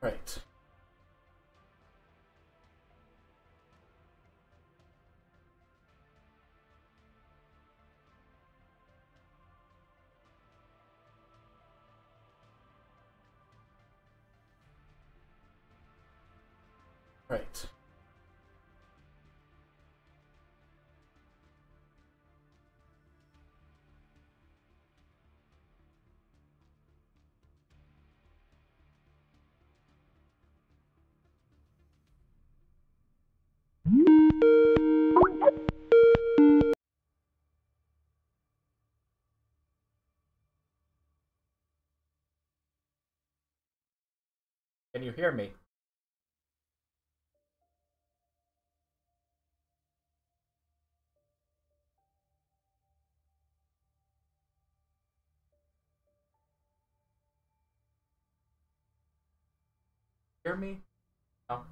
Right. Right. Can you hear me? Hear me? No.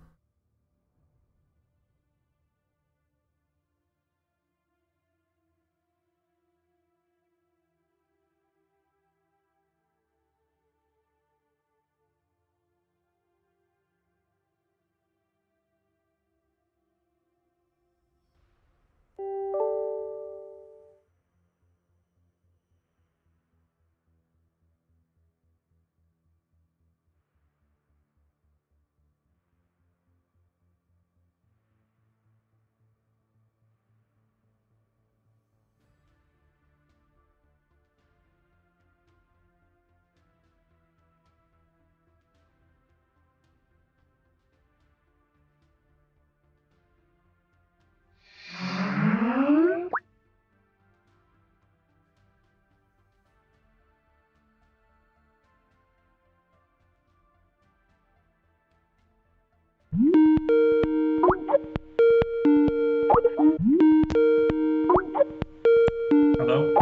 Hello?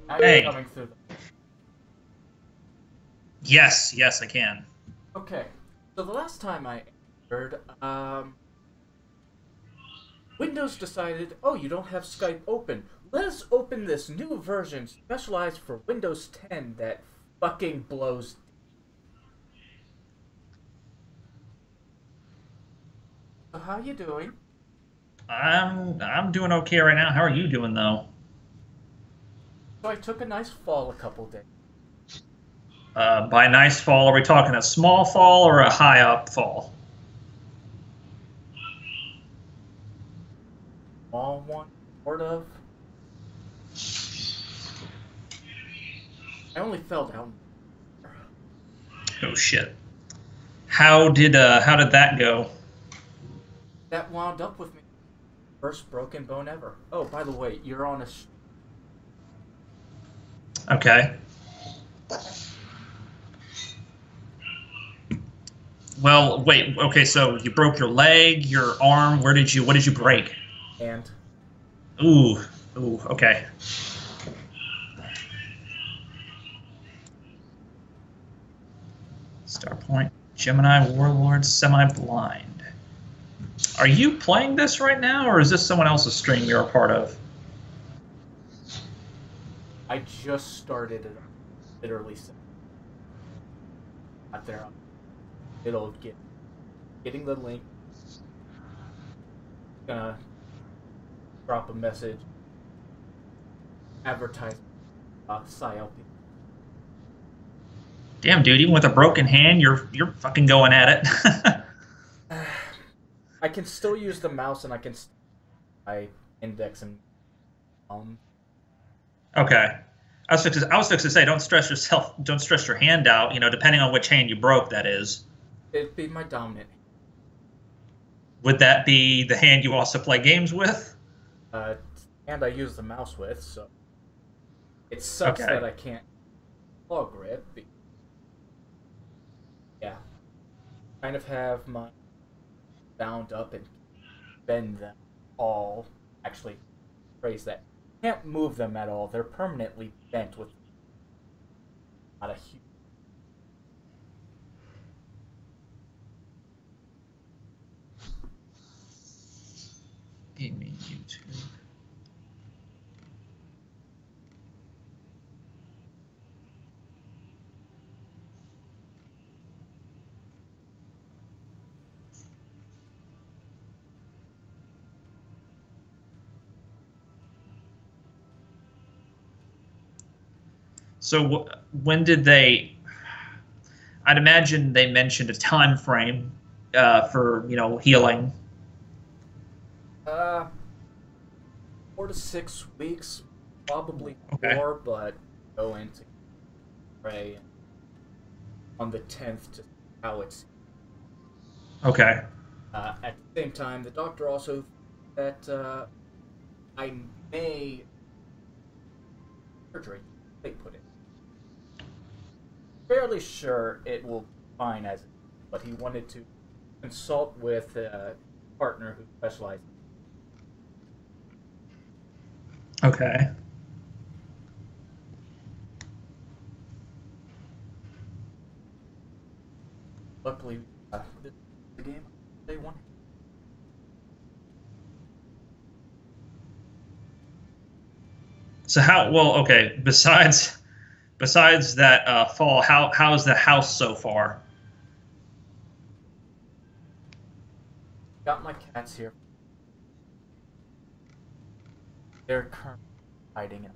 Now you're Hey. coming through. Yes, I can. Okay. So the last time I answered, Windows decided, oh, you don't have Skype open. Let us open this new version specialized for Windows 10 that fucking blows. So how you doing? I'm doing okay right now. How are you doing though? So I took a nice fall a couple days. By nice fall, are we talking a small fall or a high up fall? Small one, sort of. I only fell down. Oh shit. How did that go? That wound up with me. First broken bone ever. Oh, by the way, you're on a. Okay. Well, wait. Okay, so you broke your leg, your arm. What did you break? And Ooh, ooh. Okay. Starpoint Gemini Warlords semi-blind. Are you playing this right now, or is this someone else's stream you're a part of? I just started it. Literally, out there. It'll getting the link. Gonna drop a message. Advertise PsyLP. Damn, dude, even with a broken hand, you're fucking going at it. I can still use the mouse and I can I index and Okay. I was fixed to say, don't stress your hand out, depending on which hand you broke, that is. it'd be my dominant. Would that be the hand you also play games with? Uh, and I use the mouse with, so it sucks Okay. that I can't claw grip. Yeah, kind of have my bound up and bend them all. Actually, phrase that. Can't move them at all. They're permanently bent with not a huge. Gaming YouTube. So when did they? I'd imagine they mentioned a time frame for healing. 4 to 6 weeks, probably Okay. more, but go into pray on the 10th to see how it's. Okay. At the same time, the doctor also that I may surgery. They put it. Fairly sure it will be fine as it is, but he wanted to consult with a partner who specializes. Okay. Luckily, this is the game they won. So how? Well, okay. Besides that fall, how's the house so far? Got my cats here. They're currently hiding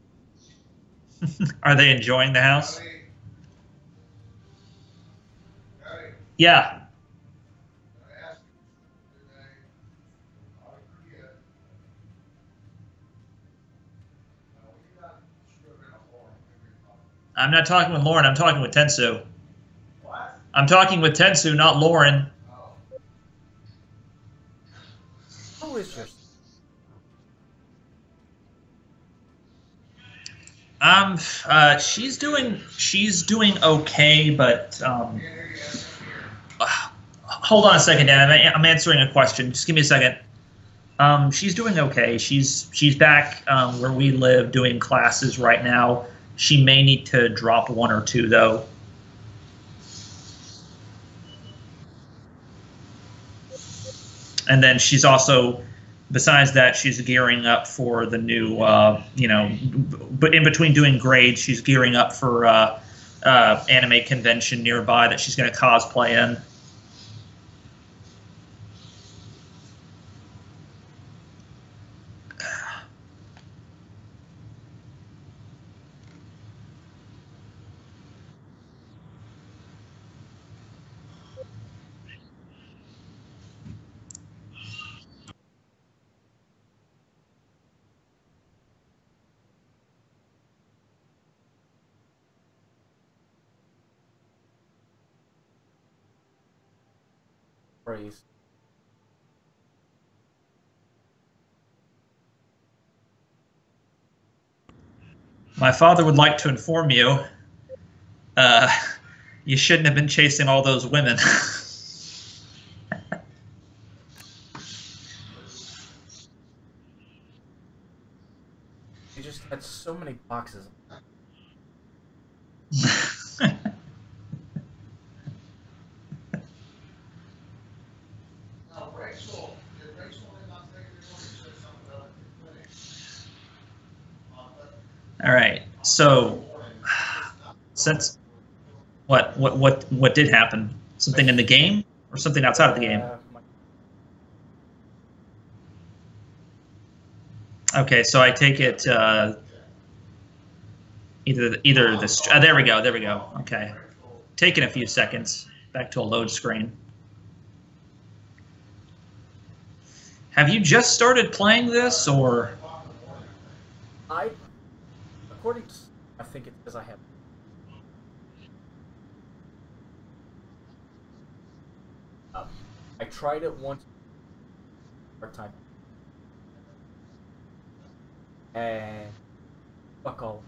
in. Are they enjoying the house? Yeah. I'm not talking with Lauren. I'm talking with Tensu. I'm talking with Tensu, not Lauren. How is your? She's doing okay, but hold on a second, Dan. I'm answering a question. Just give me a second. She's doing okay. She's back where we live doing classes right now. She may need to drop one or two though. And then she's also, besides that, she's gearing up for the new, but in between doing grades, she's gearing up for anime convention nearby that she's going to cosplay in. Praise. My father would like to inform you, uh, you shouldn't have been chasing all those women. They just had so many boxes. All right. So, since what did happen? Something in the game or something outside of the game? My, Okay, so I take it either this. There we go. There we go. Okay, taking a few seconds. Back to a load screen. Have you just started playing this, or? according to, I think it's because I have. I tried it once, part time, and fuck all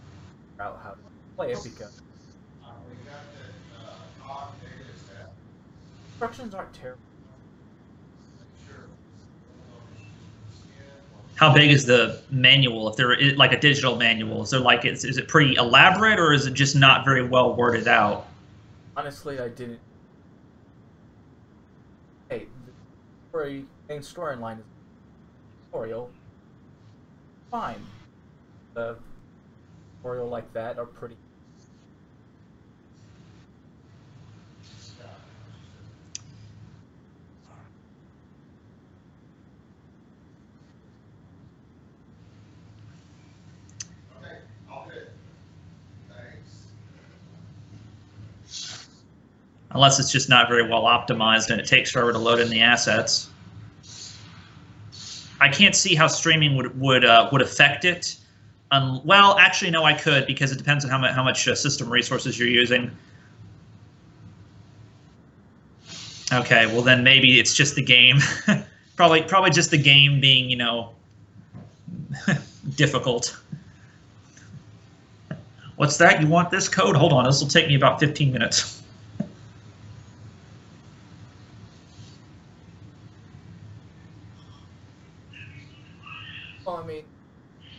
out how to play it because instructions aren't terrible. How big is the manual? If there is like a digital manual, is there like is it pretty elaborate or is it just not very well worded out? Honestly, I didn't. Hey, the main storyline is tutorial. Fine. The tutorial like that are pretty. Unless it's just not very well optimized and it takes forever to load in the assets. I can't see how streaming would affect it. Well, actually, no, I could, because it depends on how much system resources you're using. Okay, well then maybe it's just the game. probably just the game being, you know, difficult. What's that? You want this code? Hold on, this will take me about 15 minutes. Well, I mean,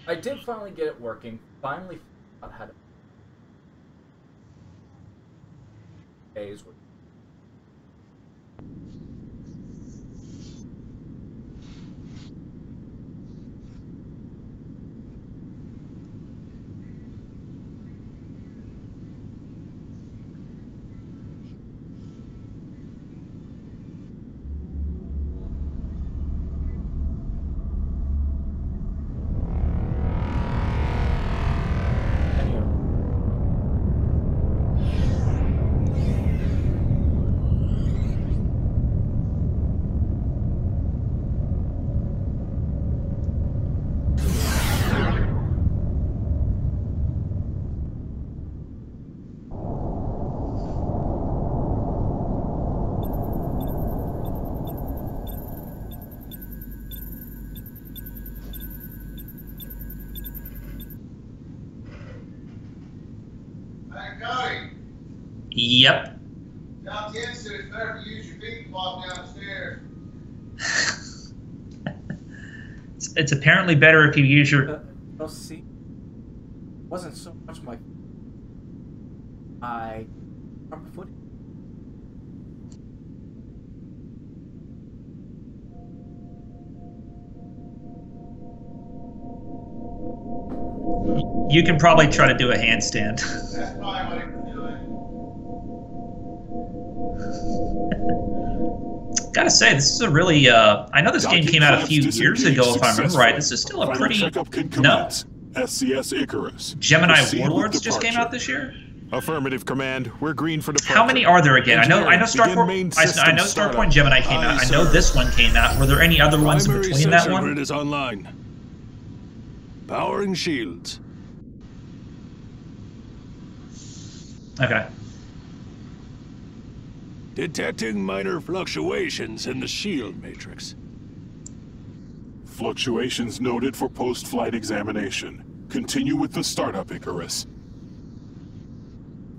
I did finally get it working. Finally figured out how to days with. Yep. Now, Ken said it's better to use your feet to walk downstairs. It's apparently better if you use your... Well, see, it wasn't so much my proper footing. You can probably try to do a handstand. That's probably what he was doing. Gotta say, this is a really, I know this game came out a few years ago, if I remember right. This is still a pretty... No. SCS Icarus. Gemini Warlords just came out this year? Affirmative, Command. We're green for departure. How many are there again? I know Starpoint Gemini came out. I know this one came out. Were there any other ones in between that one? Grid is online. Powering shields. Okay. Detecting minor fluctuations in the shield matrix. Fluctuations noted for post-flight examination. Continue with the startup, Icarus.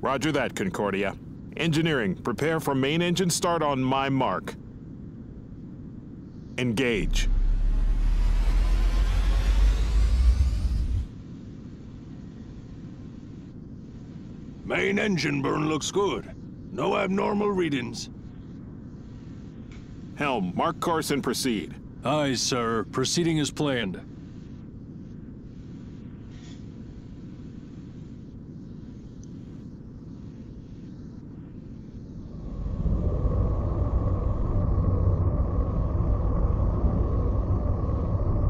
Roger that, Concordia. Engineering, prepare for main engine start on my mark. Engage. Main engine burn looks good. No abnormal readings. Helm, mark course and proceed. Aye, sir. Proceeding as planned.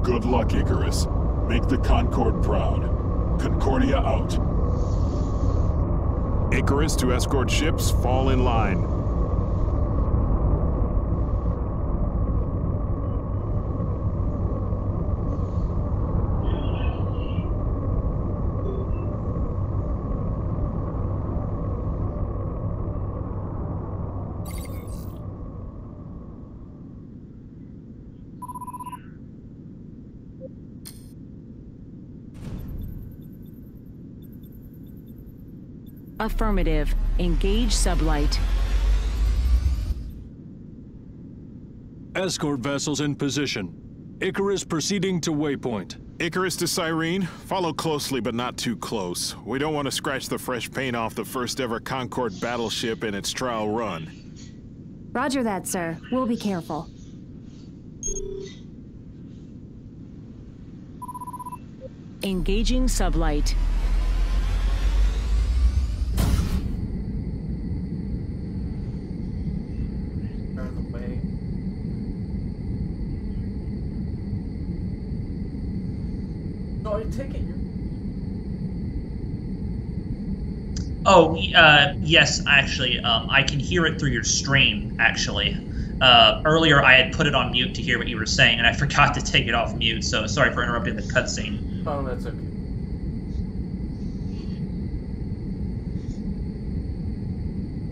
Good luck, Icarus. Make the Concorde proud. Concordia out. Icarus to escort ships, fall in line. Affirmative. Engage sublight. Escort vessels in position. Icarus proceeding to waypoint. Icarus to Cyrene, follow closely but not too close. We don't want to scratch the fresh paint off the first ever Concorde battleship in its trial run. Roger that, sir. We'll be careful. Engaging sublight. So I take it Oh, yes, actually, I can hear it through your stream, actually. Earlier, I had put it on mute to hear what you were saying, and I forgot to take it off mute, so sorry for interrupting the cutscene. Oh, that's okay.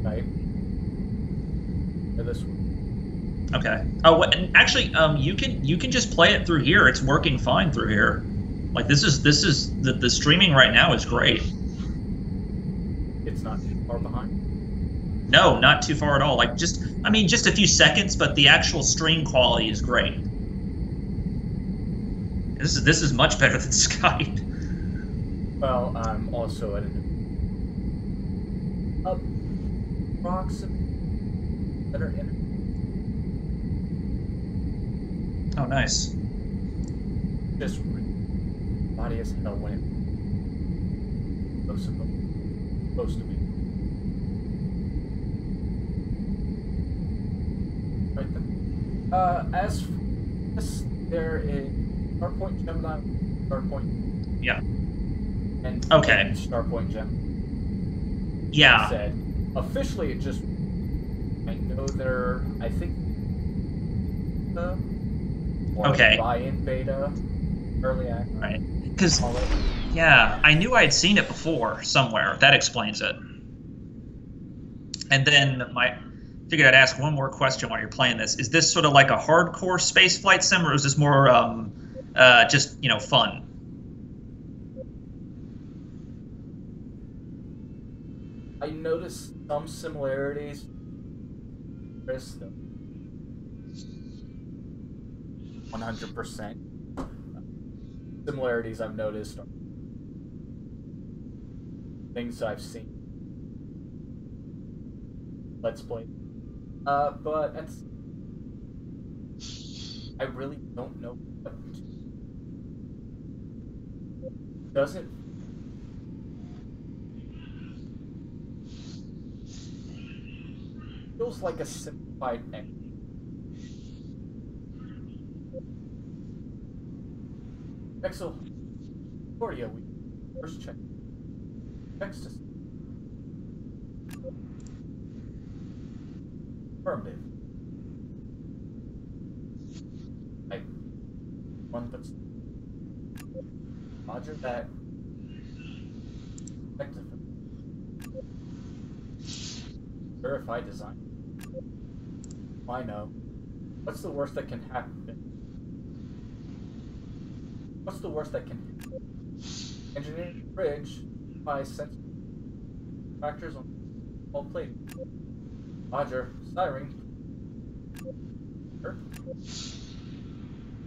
Right. This one. Okay. Oh, and actually, you can just play it through here. It's working fine through here. Like this is the streaming right now is great. It's not too far behind. No, not too far at all. Like just a few seconds, but the actual stream quality is great. This is much better than Skype. Well, I'm also at an approximate better internet. Oh, nice. Just body as hell when it's supposed to be. Right then. As for this, there is Starpoint Gemini, Starpoint. Yeah. And okay. Starpoint Gemini. Yeah. Said officially, it just. I know they're. I think. Okay. Buy-in beta, early access. Right. Because. Yeah, I knew I had seen it before somewhere. That explains it. And then figured I'd ask one more question while you're playing this. Is this sort of like a hardcore spaceflight sim, or is this more just fun? I noticed some similarities. Chris, 100%. Similarities I've noticed are things I've seen. Let's play. But I really don't know what doesn't feels like a simplified X. Exo Cordia, we first check. Next is affirmative. Like one but Roger that. Effective. Verified design. I know. What's the worst that can happen? What's the worst that can happen? Engineering bridge by sensor factors on all plating. Roger, siren.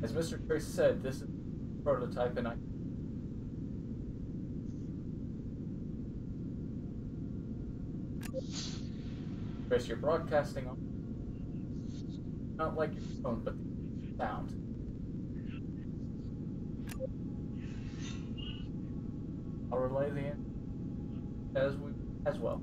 As Mr. Trace said, this is a prototype and Chris, you're broadcasting on not like your phone, but the sound. I'll relay the answer as well.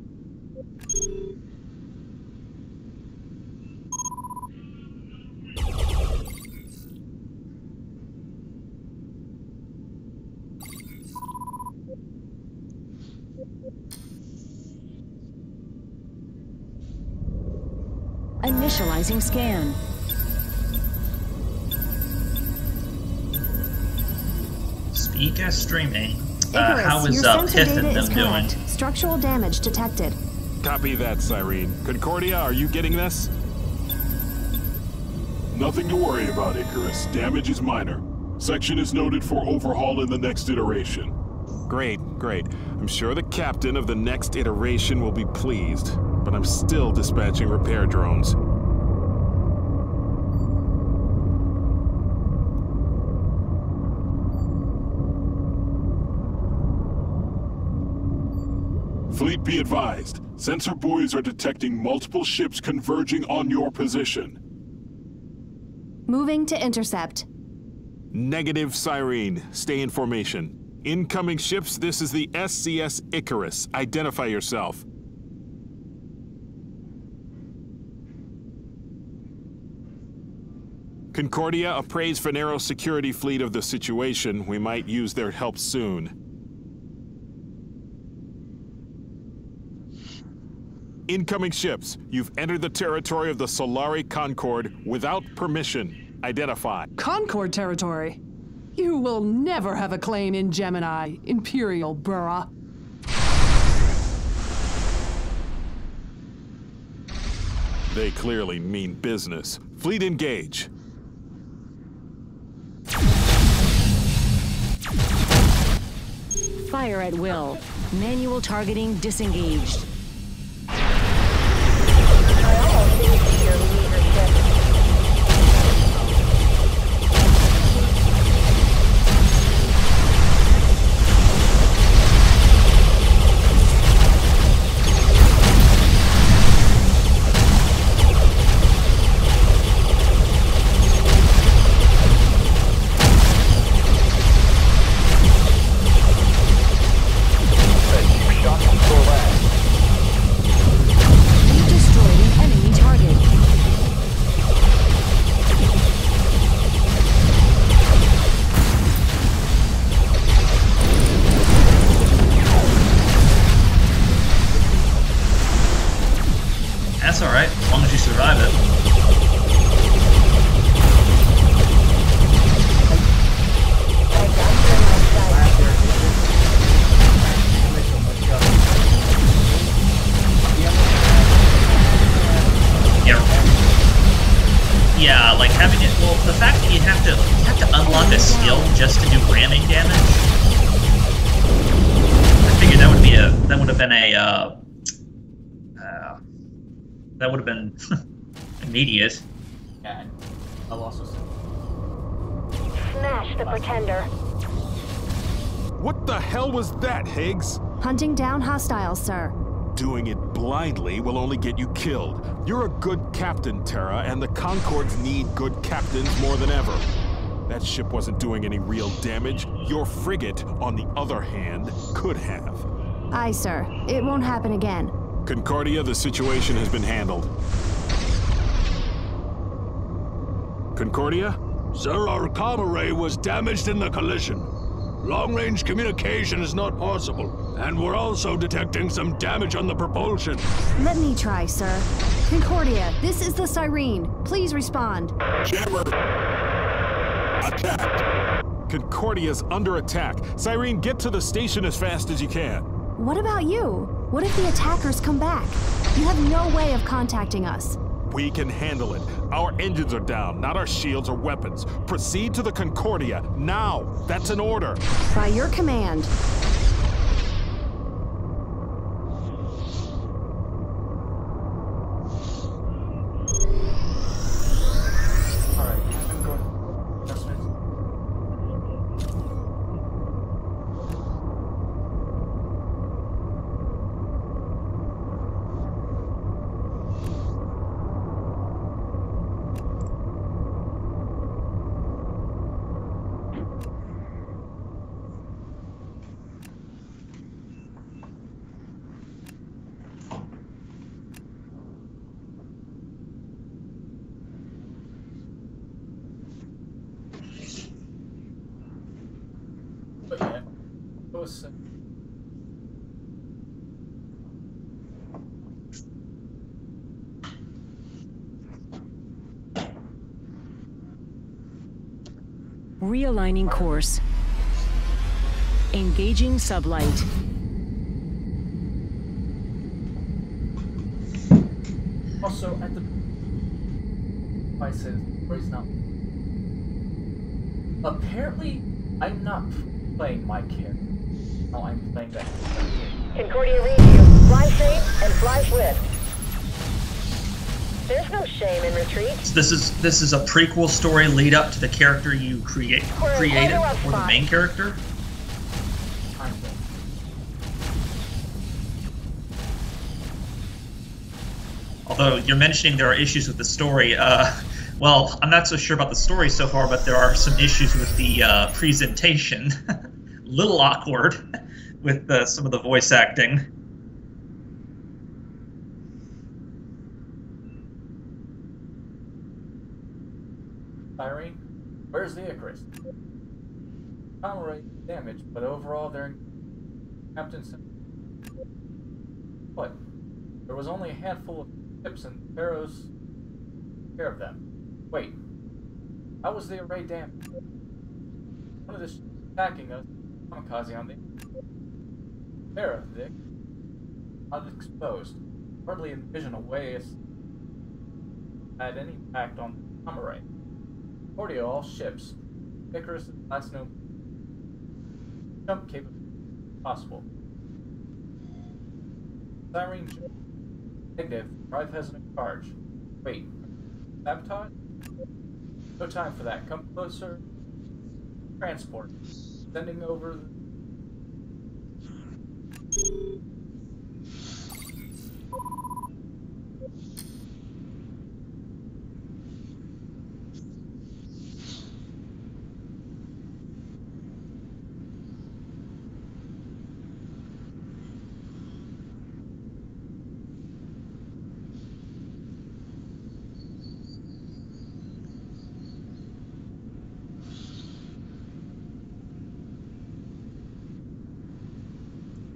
Initializing scan. Speak as streaming. Icarus, how is your sensor Pith data and is them doing? correct. Structural damage detected. Copy that, Cyrene. Concordia, are you getting this? Nothing to worry about, Icarus. Damage is minor. Section is noted for overhaul in the next iteration. Great, great. I'm sure the captain of the next iteration will be pleased, but I'm still dispatching repair drones. Fleet, be advised. Sensor buoys are detecting multiple ships converging on your position. Moving to intercept. Negative, Cyrene. Stay in formation. Incoming ships, this is the SCS Icarus. Identify yourself. Concordia, appraise Venero security fleet of the situation. We might use their help soon. Incoming ships. You've entered the territory of the Solari Concord without permission. Identify. Concord territory? You will never have a claim in Gemini, Imperial Burra. They clearly mean business. Fleet engage. Fire at will. Manual targeting disengaged. That's alright, as long as you survive it. Yeah, like having it. Well, the fact that you have to unlock a skill just to do ramming damage. I figured that would have been immediate. Yeah, and I'll also say. Smash the Pretender. What the hell was that, Higgs? Hunting down hostiles, sir. Doing it blindly will only get you killed. You're a good captain, Terra, and the Concords need good captains more than ever. That ship wasn't doing any real damage. Your frigate, on the other hand, could have. Aye, sir. It won't happen again. Concordia, the situation has been handled. Concordia? Sir, our comm array was damaged in the collision. Long-range communication is not possible, and we're also detecting some damage on the propulsion. Let me try, sir. Concordia, this is the Siren. Please respond. Jammer! Attack! Concordia's under attack. Cyrene, get to the station as fast as you can. What about you? What if the attackers come back? You have no way of contacting us. We can handle it. Our engines are down, not our shields or weapons. Proceed to the Concordia, now! That's an order! By your command. Alright, I'm going. Adjustments. But yeah, it was. Realigning course. Engaging sublight. Also, at the devices, raise now. Apparently, I'm not playing my character. No, I'm playing that. Concordia reads you. Fly safe and fly swift. There's no shame in retreat. So this is a prequel story lead up to the character you created, or the main character. Although you're mentioning there are issues with the story, well, I'm not so sure about the story so far, but there are some issues with the presentation. A little awkward with some of the voice acting. Irene, where's the Icarus? Power damage, but overall they're in Captain. What? There was only a handful of ships and Pharaoh's care of them. Wait, how was the array damaged? One of the ships attacking us, kamikaze on the Pharaoh, Dick. Unexposed. Hardly envision a way it had any impact on the array. According to all ships, Icarus is last known jump capable possible. Siren negative. Drive has no charge. Wait, sabotage? No time for that. Come closer. Transport. Sending over the...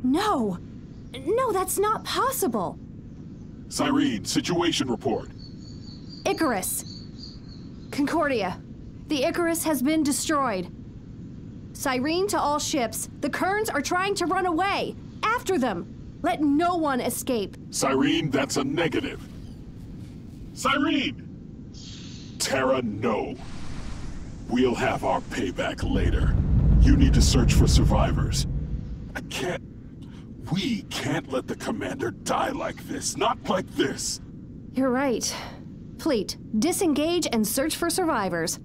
No! No, that's not possible! Cyrene, situation report. Icarus! Concordia, the Icarus has been destroyed. Cyrene to all ships. The Kerns are trying to run away. After them! Let no one escape. Cyrene, that's a negative. Cyrene! Terra, no. We'll have our payback later. You need to search for survivors. We can't let the commander die like this. Not like this. You're right. Fleet, disengage and search for survivors.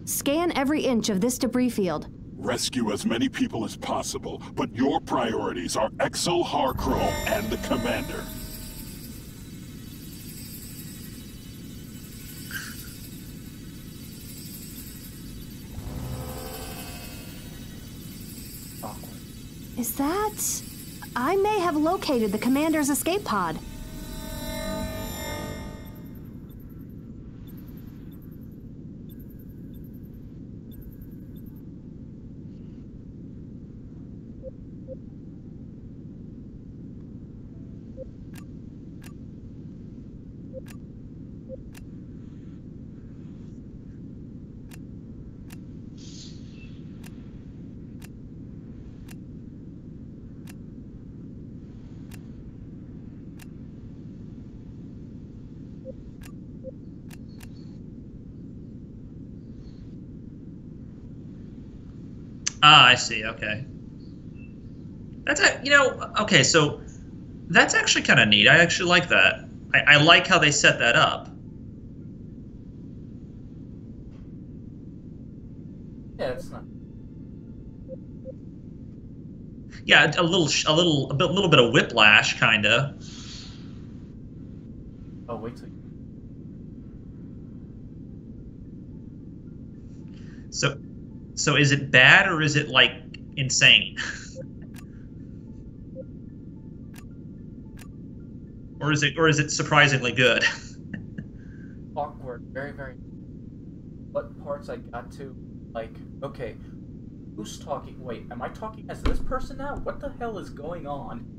Scan every inch of this debris field. Rescue as many people as possible, but your priorities are Exo Harchrome and the commander. Is that... I may have located the commander's escape pod. Ah, I see. Okay. That's okay, so that's actually kind of neat. I actually like that. I like how they set that up. Yeah, it's not. Yeah, a little bit of whiplash, kind of. Oh, wait till. So is it bad or is it like insane? or is it surprisingly good? Awkward, very, very. What parts I got to, like, okay, who's talking? Wait, am I talking as this person now? What the hell is going on?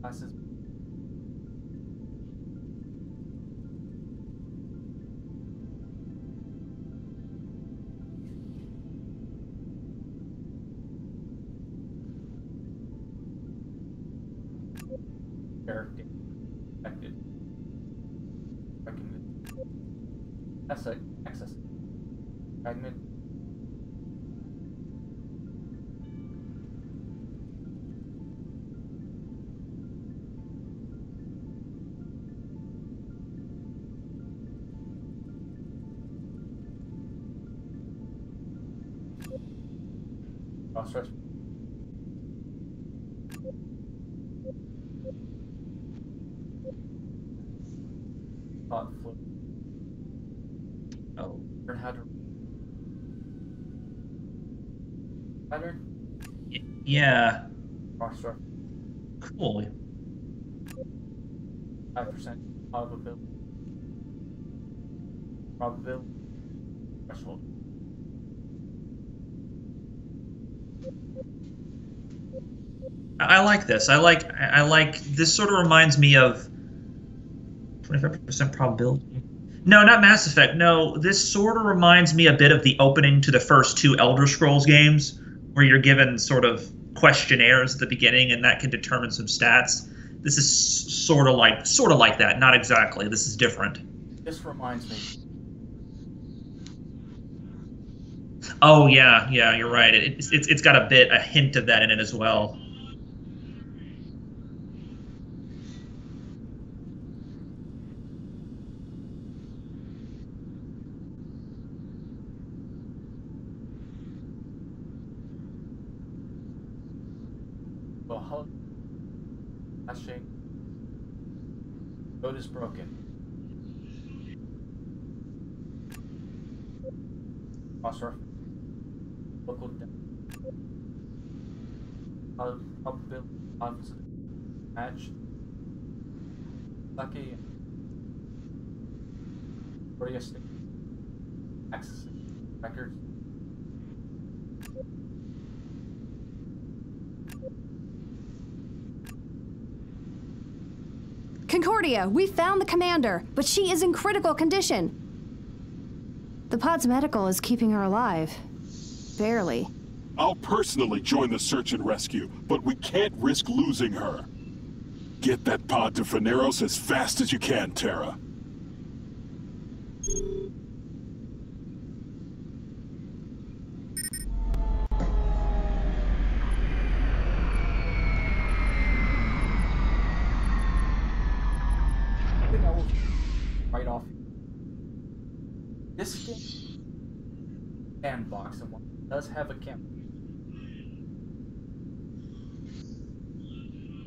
Classes. Character affected. That's a access fragment. Cross-stretch. Thought flip. Oh. Learn how to pattern. Yeah. Cross-stretch. Cool. 5% probability threshold. I like this. I like this. Sort of reminds me of 25% probability. No, not Mass Effect. No, this sort of reminds me a bit of the opening to the first two Elder Scrolls games, where you're given sort of questionnaires at the beginning, and that can determine some stats. This is sort of like that. Not exactly. This is different. This reminds me. Oh yeah, you're right. It's got a hint of that in it as well. Well, flashing. Code is broken. Cross-reference. Local depth. Probability opposite. Match. Lucky. Korea state. Access records. Concordia, we found the commander, but she is in critical condition. The pod's medical is keeping her alive. Barely. I'll personally join the search and rescue, but we can't risk losing her. Get that pod to Faneros as fast as you can, Terra. Right off. This game sandbox and one does have a camera.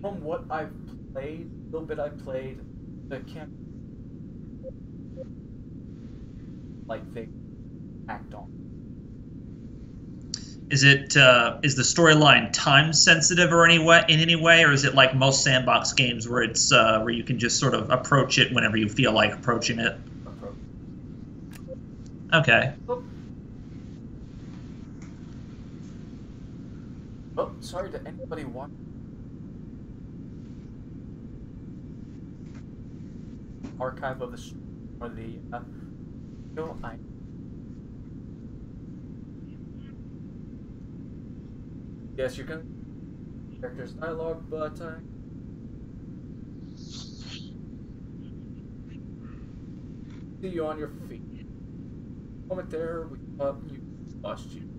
From what I've played, a little bit I played, the camp like they act on. Is it is the storyline time sensitive or in any way, or is it like most sandbox games where it's where you can just sort of approach it whenever you feel like approaching it? Okay. Oh, sorry to anybody watching. Archive of the or the no, yes, you're gonna characters dialogue, but see you on your feet. Moment there, we thought you lost you.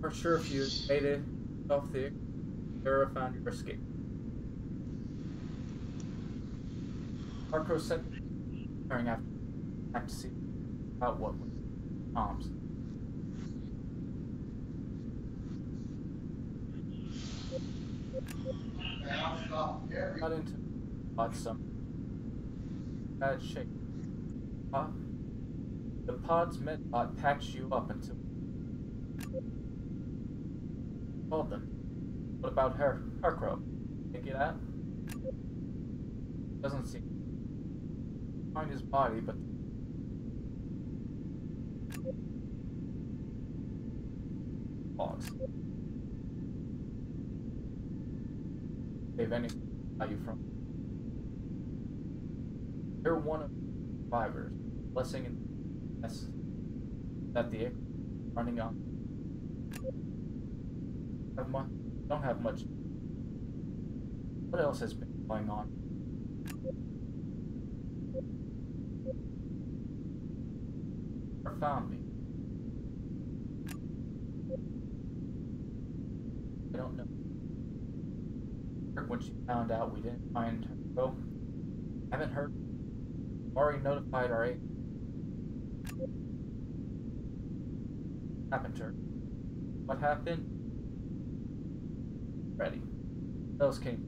We're sure if you made it off the Terra found your escape. Marco sent during after back to see about what was Tom's. Got into some bad shape. The pod's medbot packs you up until called them. What about her? Harcrow? Take it out? Doesn't seem find his body, but pause. Save any value from. You're one of the survivors. Blessing and that the running on. Don't have much. What else has been going on? Or found me. I don't know. When she found out we didn't find her, so haven't heard. Already notified our agent. Happened to her. What happened? Ready. Those came.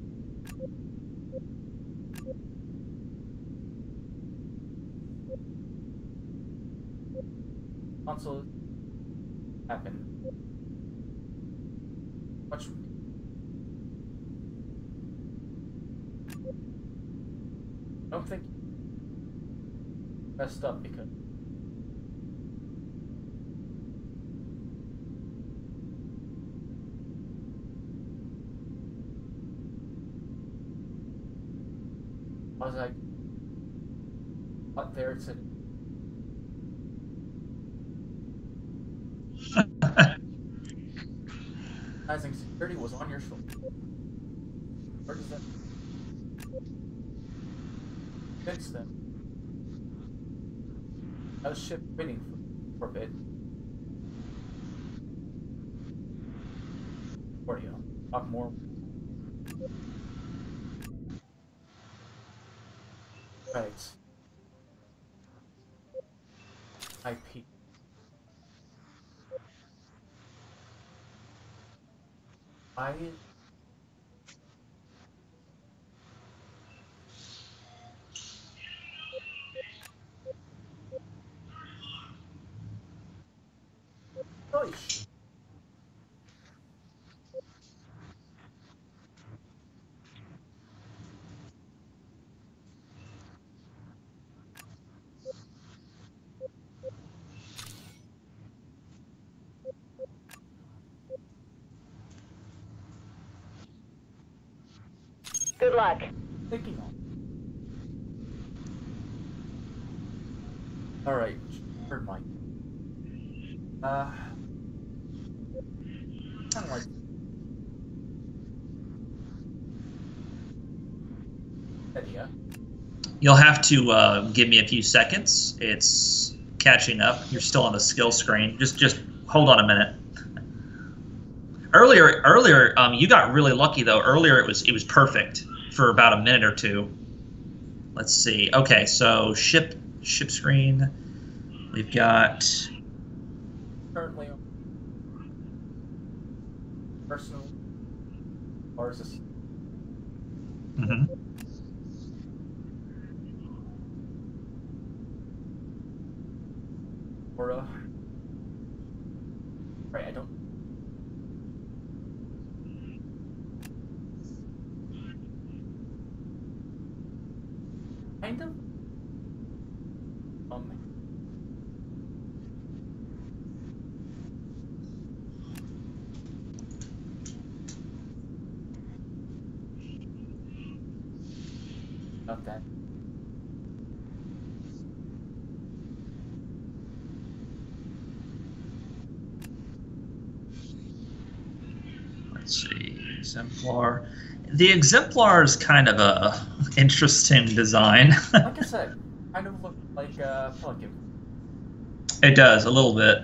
Console happened. Much don't think messed up because I was like up there it said recognizing security was on your shoulder. Where does that fix them? I was ship waiting for a bit. Audio. Talk more. Right. IP. I Gosh. Good luck. Thinking on. Alright, heard Mike. Kinda like idea. You'll have to give me a few seconds. It's catching up. You're still on the skill screen. Just hold on a minute. Earlier, you got really lucky though. Earlier it was perfect for about a minute or two. Let's see. Okay, so ship screen. We've got Currently personal or is this or right, I don't kind of not that. Let's see, exemplar. The exemplar is kind of a interesting design. Like I said, kind of look like a Pelican. It does a little bit.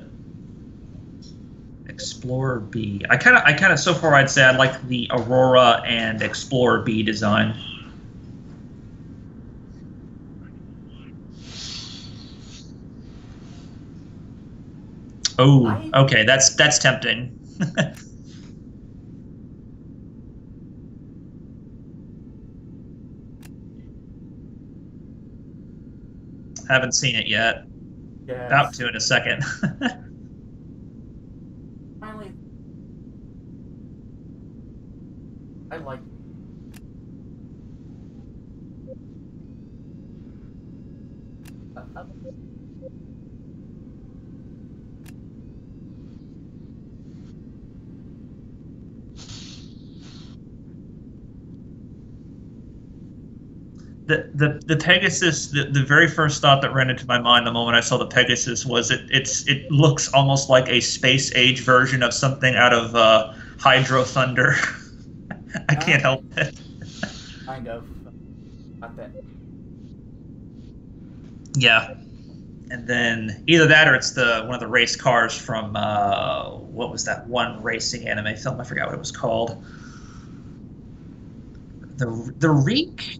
Explorer B. I kind of so far I'd say I like the Aurora and Explorer B design. Oh, okay, that's tempting. Haven't seen it yet. Yes. About to in a second. Finally, I like. The Pegasus, the very first thought that ran into my mind the moment I saw the Pegasus was it looks almost like a space age version of something out of Hydro Thunder. I can't help it. Kind of. Not that. Yeah. And then either that or it's one of the race cars from what was that one racing anime film? I forgot what it was called. The Reek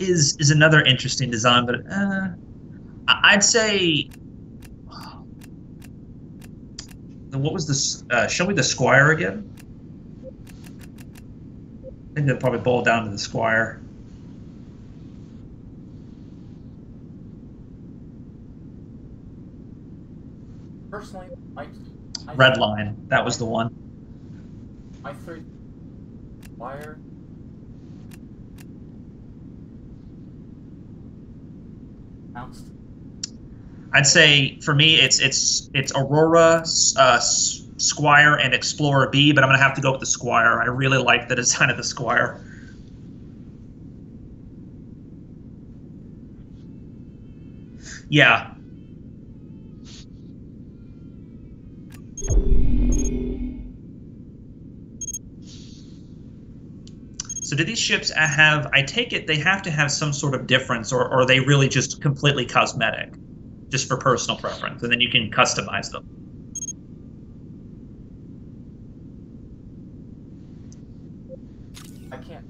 is another interesting design, but I'd say what was this? Show me the Squire again. I think they'll probably boil down to the Squire. Personally, Red Line. That was the one. My three Squire. announced? I'd say for me, it's Aurora, Squire, and Explorer B, but I'm gonna have to go with the Squire. I really like the design of the Squire. Yeah. So do these ships have, I take it they have to have some sort of difference, or are they really just completely cosmetic, just for personal preference, and then you can customize them? I can't.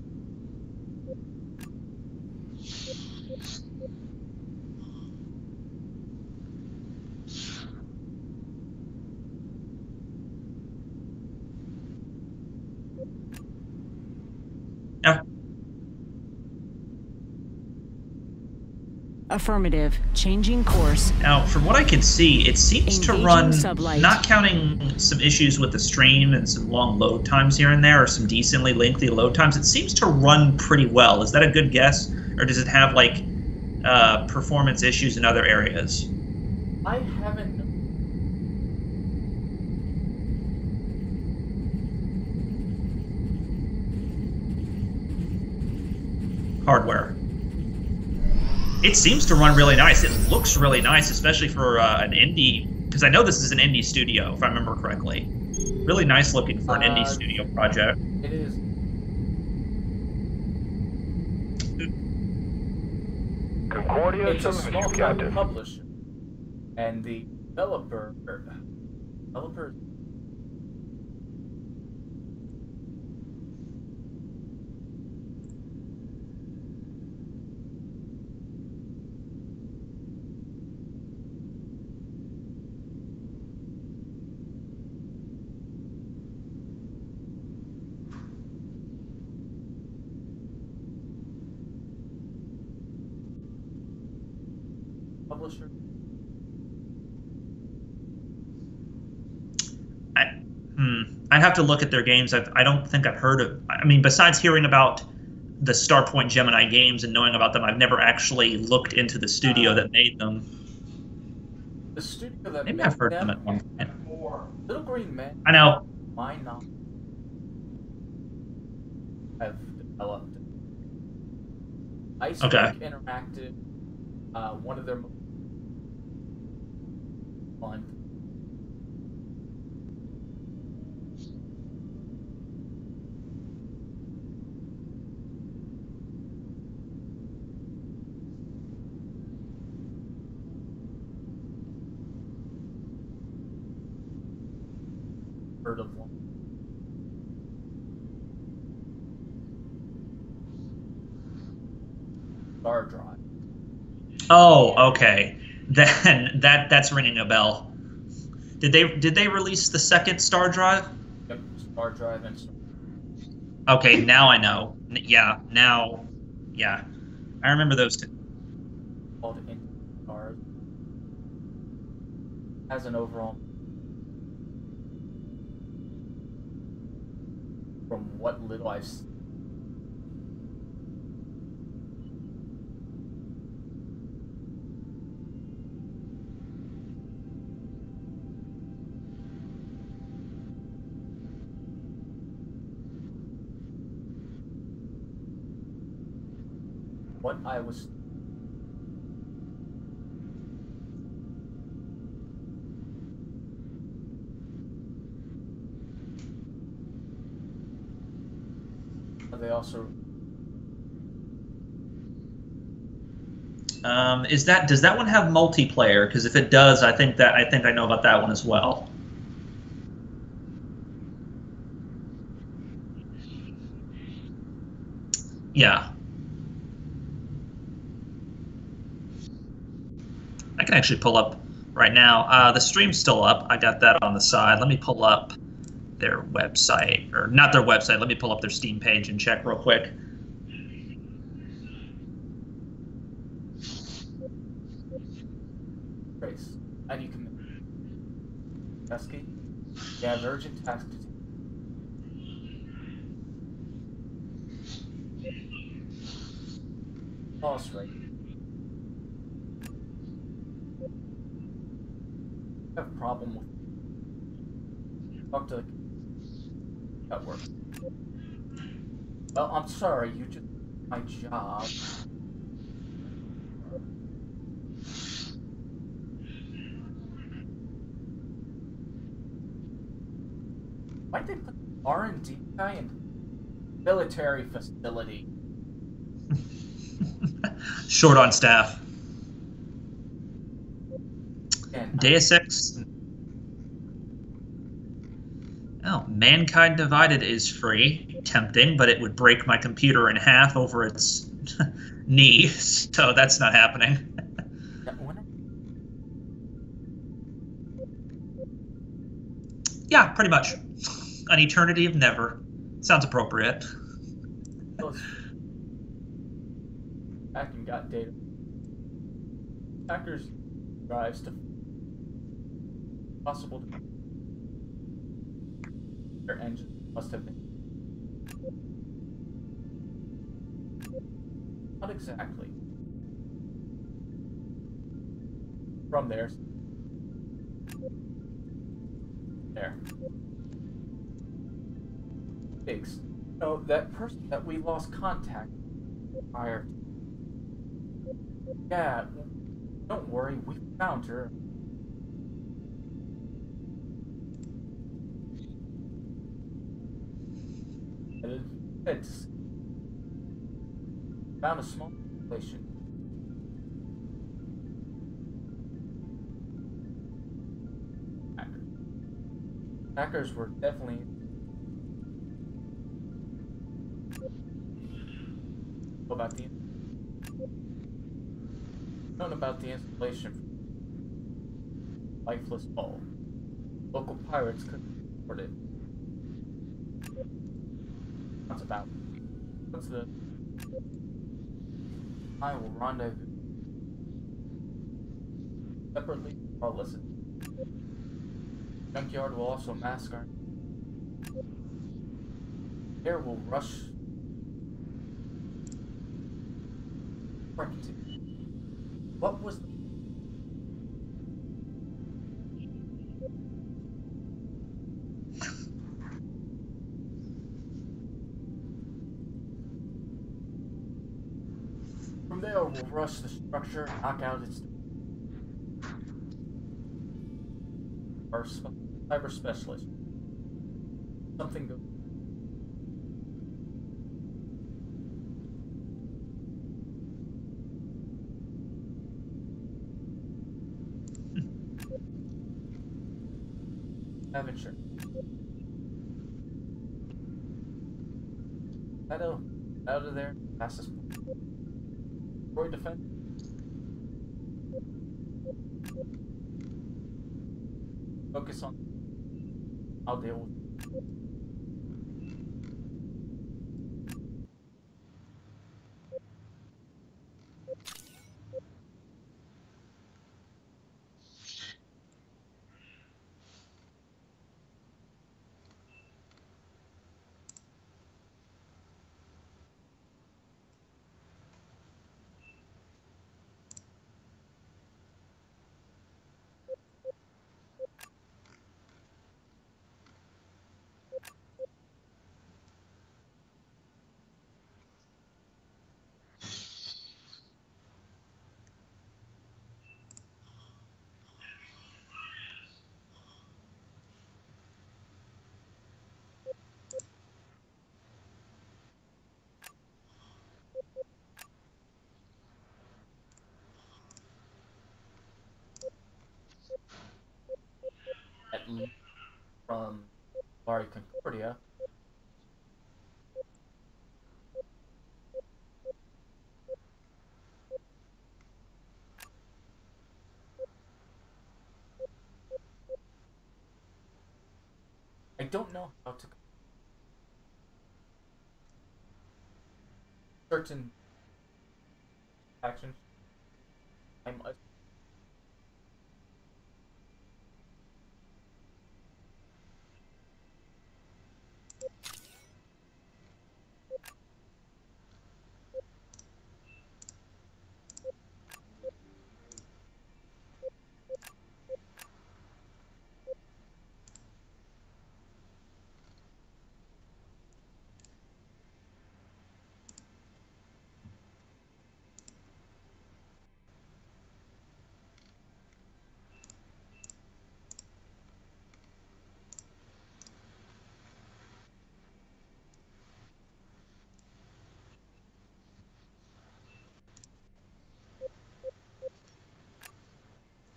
Yeah. Affirmative. Changing course. Now, from what I can see, it seems to run, sublight. not counting some issues with the stream and some long load times here and there, or some decently lengthy load times, it seems to run pretty well. Is that a good guess? Or does it have, like, performance issues in other areas? I haven't. Hardware. It seems to run really nice. It looks really nice, especially for an indie, because I know this is an indie studio, if I remember correctly. Really nice looking for an indie studio project. It is. Concordia It's a salutes small you, Captain. publisher, and the developer. Publisher. I'd have to look at their games. I don't think I've heard of. I mean, besides hearing about the Starpoint Gemini games and knowing about them, I've never actually looked into the studio that made them. The studio that Maybe made I've heard them, them at one point. Little Green Men. I know. Why not? Have developed Ice Okay. Cream Interactive. One of their fun. Heard of one. Star Drive. Oh, okay. Then that's ringing a bell. Did they release the second Star Drive? Yep, Star Drive and Star. Okay, now I know. Yeah, now, yeah, I remember those two. Called Into Stars. Has an overall. From what little I've seen. What I was. They also. Does that one have multiplayer? Because if it does, I think I know about that one as well. Yeah. I can actually pull up right now. The stream's still up. I got that on the side. Let me pull up their website, or not their website. Let me pull up their Steam page and check real quick. Trace. How do you commit? Pesky? You have urgent task to do. Pulse rate. have a problem with talk to the network. Well, I'm sorry, you just did my job. Why'd they put the R&D guy in military facility? Short on staff. And Deus Ex. Oh, Mankind Divided is free. Tempting, but it would break my computer in half over its knee, so that's not happening. Yeah, pretty much. An eternity of never. Sounds appropriate. Back and got data. Hackers drives to possible to their engine must have been not exactly from there. Biggs. No, that person that we lost contact prior. Yeah, don't worry, we found her. It's found a small population. Hackers were definitely about the known about the installation lifeless ball. Local pirates couldn't afford it. That's about. What's the? I will rendezvous separately. I'll listen. Junkyard will also mask our. Air will rush. What was the From there we'll rush the structure, knock out its our cyber specialist. Something goes. Adventure. Out of there, fastest. Roy defense. Focus on. I'll deal with. At least from Lari Concordia. I don't know how to certain actions. I'm a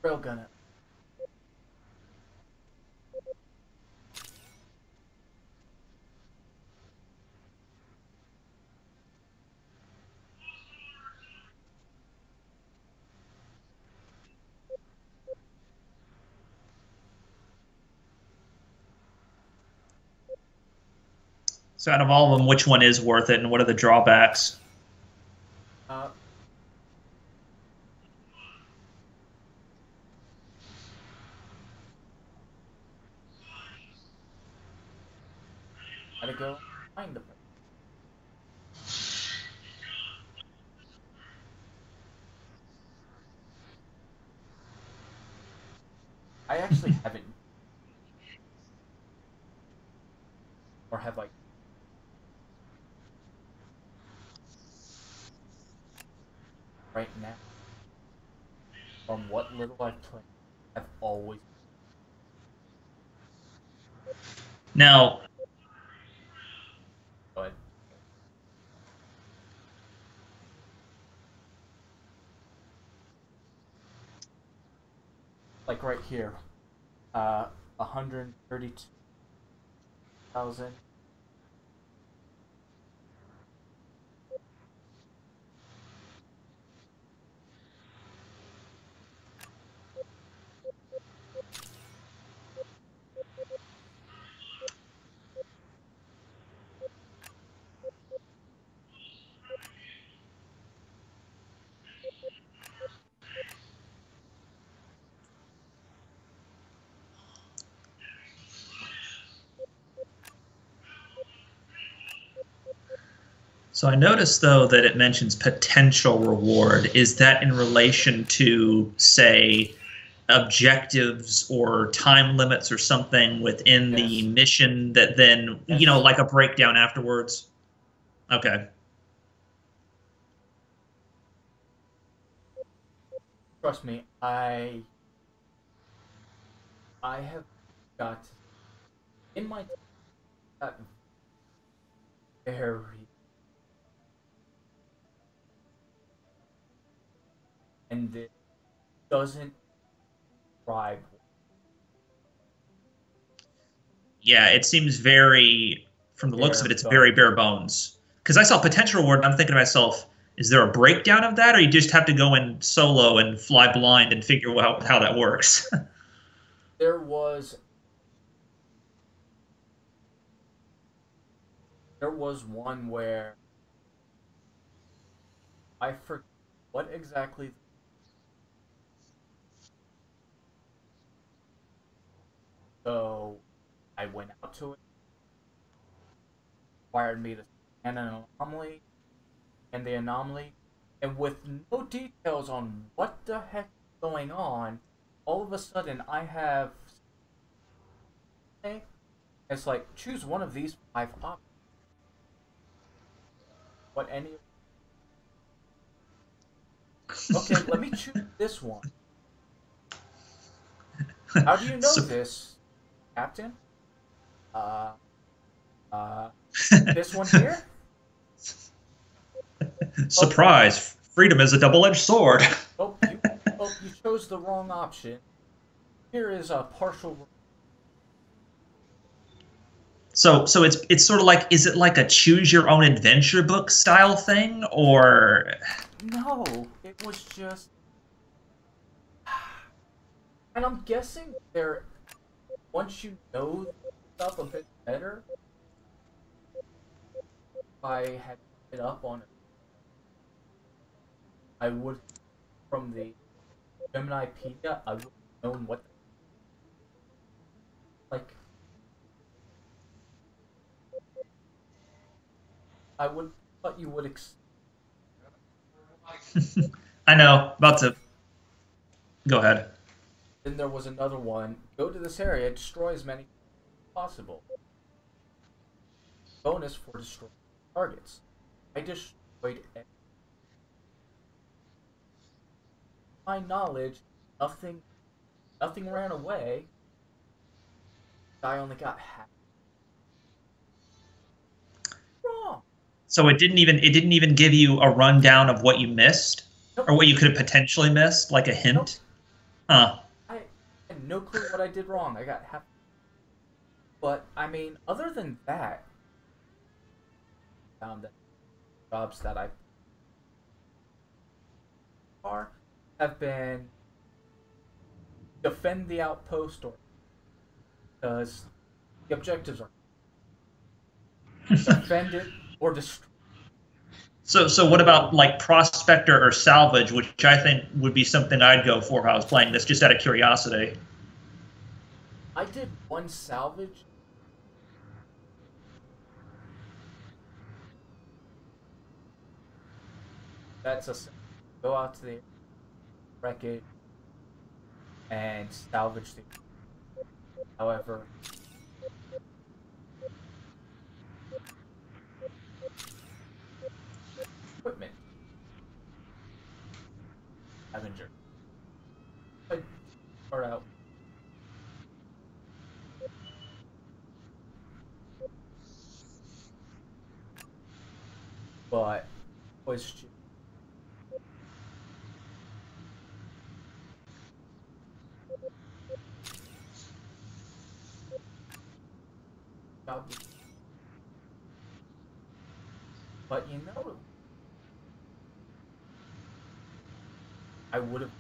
Railgun it. So out of all of them, which one is worth it, and what are the drawbacks? Gotta go find them. I actually haven't, or have I? Right now, from what little I've played, I've always. Now, Go ahead. Like right here, 132,000. so I noticed, though, that it mentions potential reward. Is that in relation to, say, objectives or time limits or something within the mission that then, you know, like a breakdown afterwards? Okay. Trust me, I have got in my got very and it doesn't thrive. Yeah, it seems very, from the looks of it, it's very bare bones. Because I saw potential reward, and I'm thinking to myself, is there a breakdown of that, or you just have to go in solo and fly blind and figure out how that works? There was one where I forgot what exactly. So I went out to it. Required me to scan an anomaly, and the anomaly, and with no details on what the heck is going on, all of a sudden I have. It's like, choose one of these 5 options. What any? Okay, let me choose this one. How do you know this, Captain? This one here? Surprise! Okay. Freedom is a double-edged sword. You chose the wrong option. Here is a partial. So it's sort of like, is it like a choose your own adventure book style thing, or? No, it was just, and I'm guessing there. Once you know stuff a bit better, if I had it up on it, I would, from the Geminipedia, I would have known what. Like, I would thought you would. I know. About to. Go ahead. Then there was another one. Go to this area, destroy as many as possible. Bonus for destroying targets. I destroyed. My knowledge, nothing ran away. I only got half. Wrong. So it didn't even give you a rundown of what you missed, nope. Or what you could have potentially missed, like a hint. Nope. Huh. I had no clue what I did wrong. I got half. But, I mean, other than that, found that jobs that I have been defend the outpost, or because the objectives are defend it or destroy. So what about like prospector or salvage, which I think would be something I'd go for if I was playing this, just out of curiosity. I did one salvage. That's a go out to the wreckage and salvage the. However, equipment Avenger. Or out. But was but you know, I would have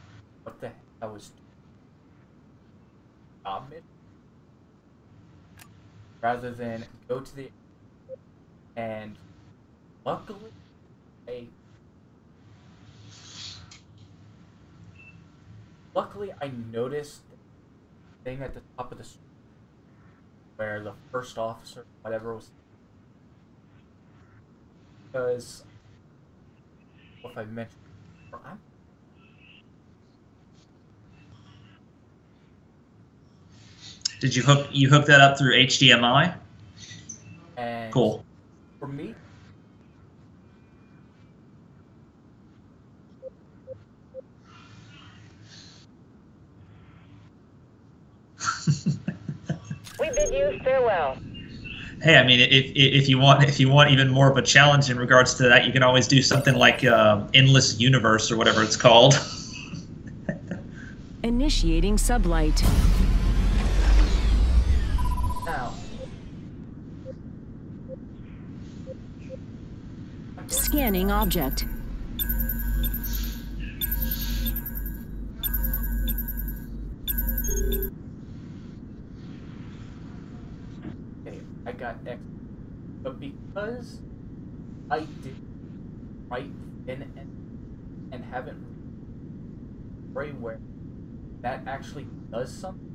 what the heck I was doing. Rather than go to the and luckily I noticed the thing at the top of the street where the first officer, whatever, was, because if I mentioned Did you hook that up through HDMI? And cool. For me, we bid you farewell. Hey, I mean, if you want even more of a challenge in regards to that, you can always do something like Endless Universe or whatever it's called. Initiating sublight. now Scanning object. I got X, but because I did right in and haven't very where that actually does something.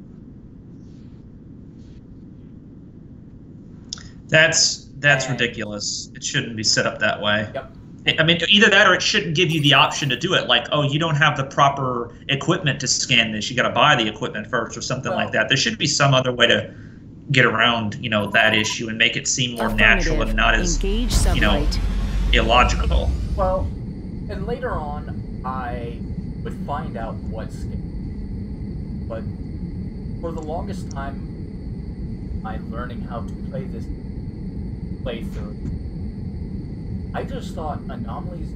That's ridiculous. It shouldn't be set up that way. Yep. I mean, either that or it shouldn't give you the option to do it. Like, oh, you don't have the proper equipment to scan this. You got to buy the equipment first or something like that. There should be some other way to get around, you know, that issue and make it seem more natural and not as, you know, illogical. Well, and later on, I would find out what's scary. But for the longest time, I'm learning how to play this playthrough. I just thought anomalies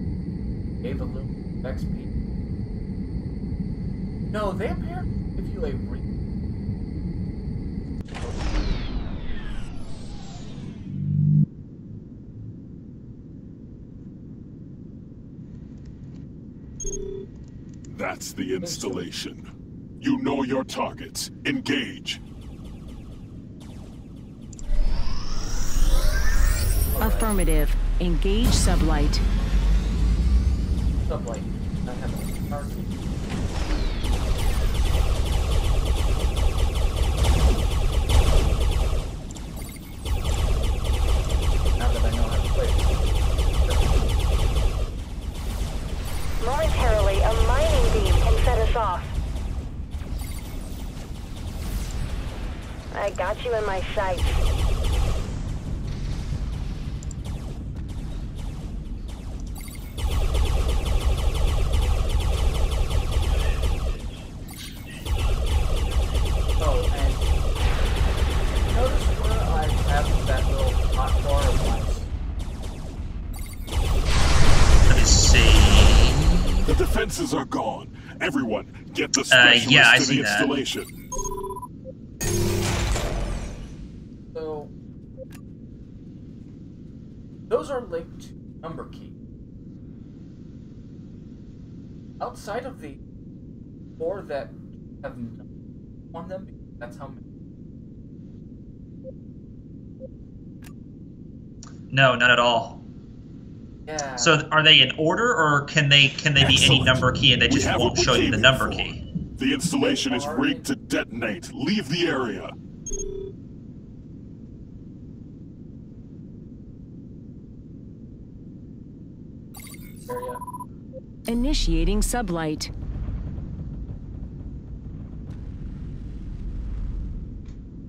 gave a little XP. No, they apparently give you a That's the installation. You know your targets. Engage. Affirmative. Engage sublight. Sublight. I have a target. Now that I know how to play it. Momentarily, a mining beam can set us off. I got you in my sights. Oh, and notice where I have that little hot bar of Let me see. The defenses are gone. Everyone, get the specialist yeah, I to see the that. installation. So, those are linked to number key. Outside of the 4 that have on them, that's how many. No, not at all. Yeah. So are they in order, or can they be any number key and they just won't show you the number key? The installation is rigged to detonate. Leave the area. Initiating sublight.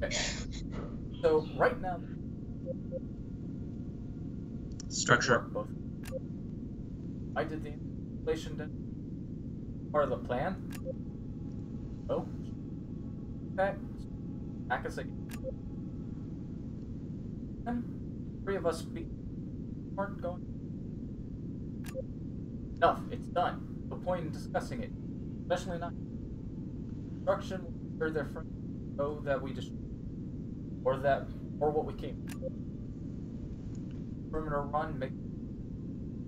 Okay. So right now, structure. Both. I did the installation part of the plan. Oh. Okay. Back a second. And 3 of us weren't going. Enough. It's done. No point in discussing it. Especially not. Construction will ensure their friends know that we just or what we came. Perimeter run. Make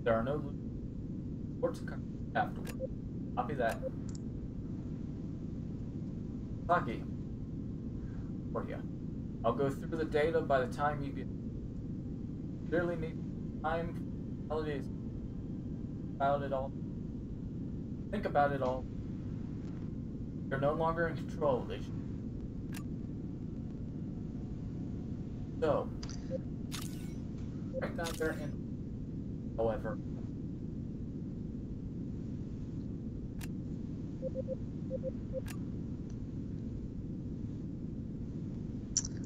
there are no reports afterward. Copy that. Saki. For you. I'll go through the data by the time you get. Clearly need time. Holidays. About it all. Think about it all. You're no longer in control of this. So, right now they're in. However,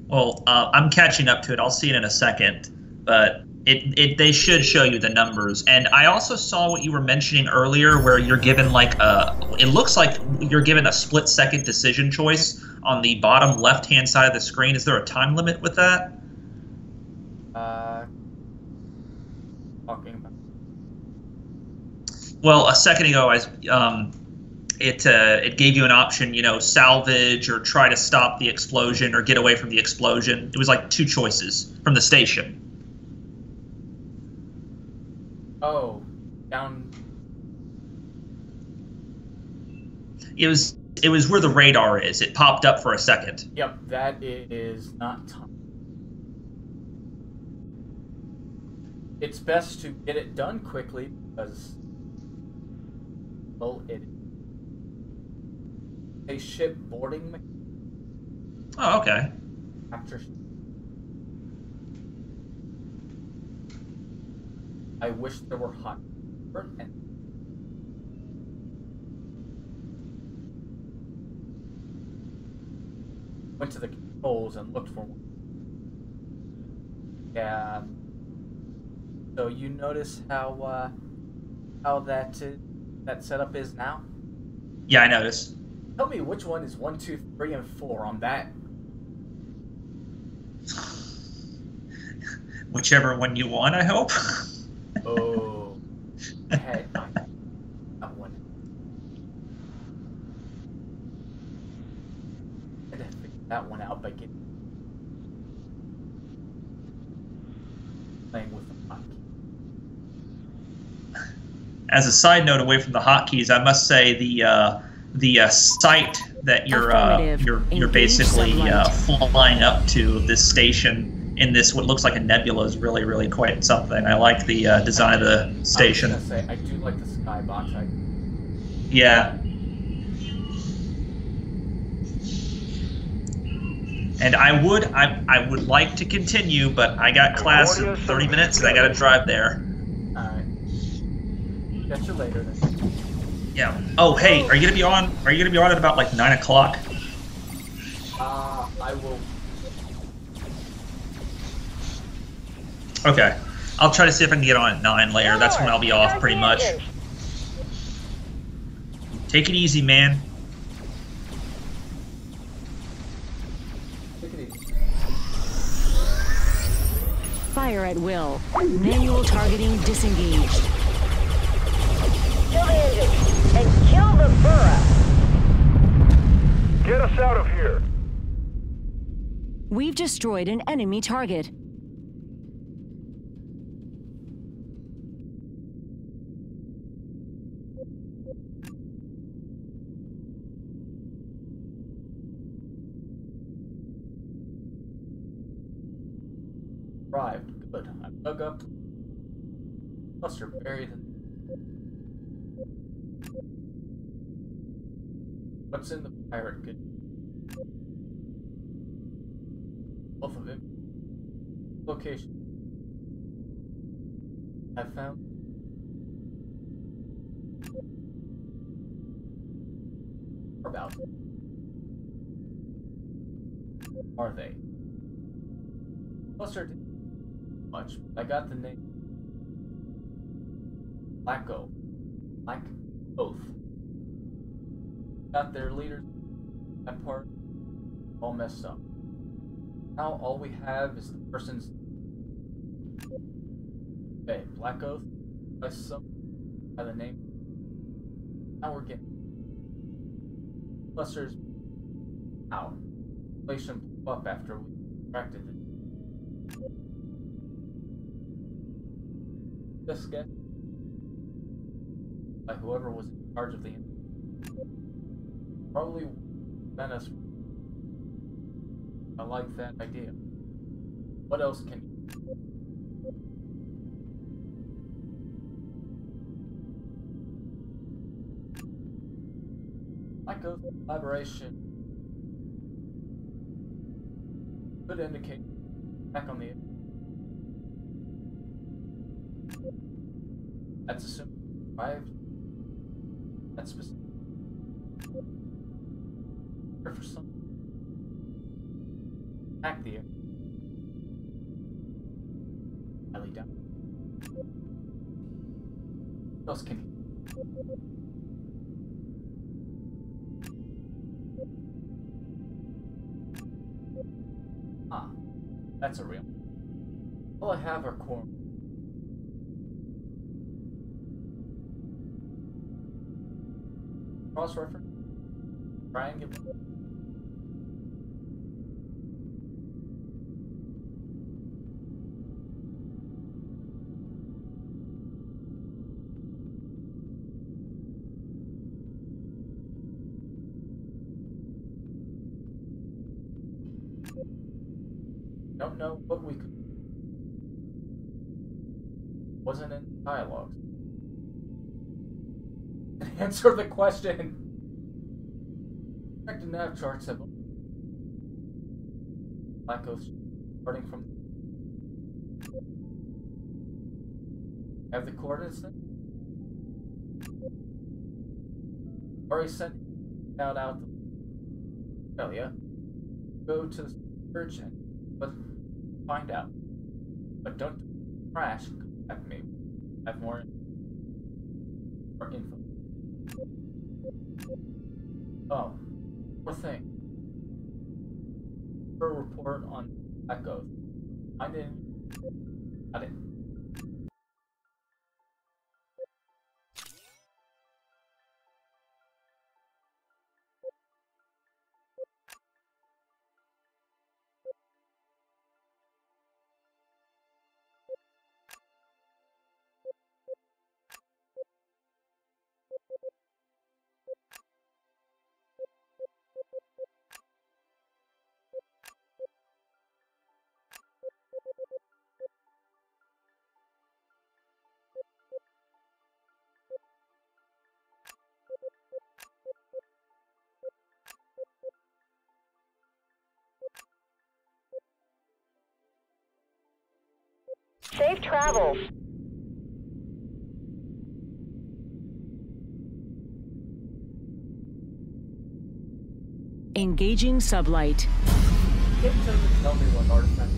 well, I'm catching up to it. I'll see it in a second, but they should show you the numbers. And I also saw what you were mentioning earlier, where you're given like it looks like you're given a split-second decision choice on the bottom left-hand side of the screen. Is there a time limit with that? Talking about. Well, a second ago, it gave you an option, salvage or try to stop the explosion or get away from the explosion. It was like 2 choices from the station. Oh, down. It was where the radar is. It popped up for a second. Yep, that is not time. It's best to get it done quickly because, well, it a ship boarding. Oh, okay. After. I wish there were hot and went to the controls and looked for one. Yeah. So you notice how that setup is now? Yeah, I noticed. Tell me which one is 1, 2, 3, and 4 on that. Whichever one you want, I hope. Oh, I had that one. I had to figure that one out by playing with the hotkey. As a side note, away from the hotkeys, I must say the site that you're basically flying up to this station in this what looks like a nebula is really, really quite something. I like the design of the station. I was gonna say, I do like the skybox. Yeah. And I would like to continue, but I got class in 30 minutes and I got to drive there. Alright. Catch you later then. Yeah. Oh, hey, are you gonna be on? Are you gonna be on at about like 9 o'clock? I will. Okay. I'll try to see if I can get on at 9 later. That's when I'll be off pretty much. Take it easy, man. Take it easy. Fire at will. Manual targeting disengaged. Kill the engine. We've destroyed an enemy target. Arrived. Good. I dug up. Cluster buried in. What's in the pirate good? Both of them. Location. I found. About. Are they? Cluster didn't do much. I got the name. Black Oath. Got their leaders. That part all messed up. Now all we have is the person's. Okay, Black Oath by some by the name. Now we're getting clusters out. Inflation blew up after we extracted it. This guy by whoever was in charge of the probably sent us. I like that idea. What else can you do? Like a collaboration could indicate back on the that's assumed survived. That's specific. Or for some attack the air. Highly down. What else can you? Ah, that's a real. All I have are core. Cross-reference. Triangle. Don't know what we could. Wasn't in dialogue. Answer the question. Check the nav charts have Black Oath starting from. Have the coordinates then? Already sent out to Australia. Go to the search and find out. But don't crash. Contact me. Have more info. Oh, poor thing. For a report on Black Oath. I didn't. Got it. Safe travels. Engaging sublight. It doesn't tell me what artifact,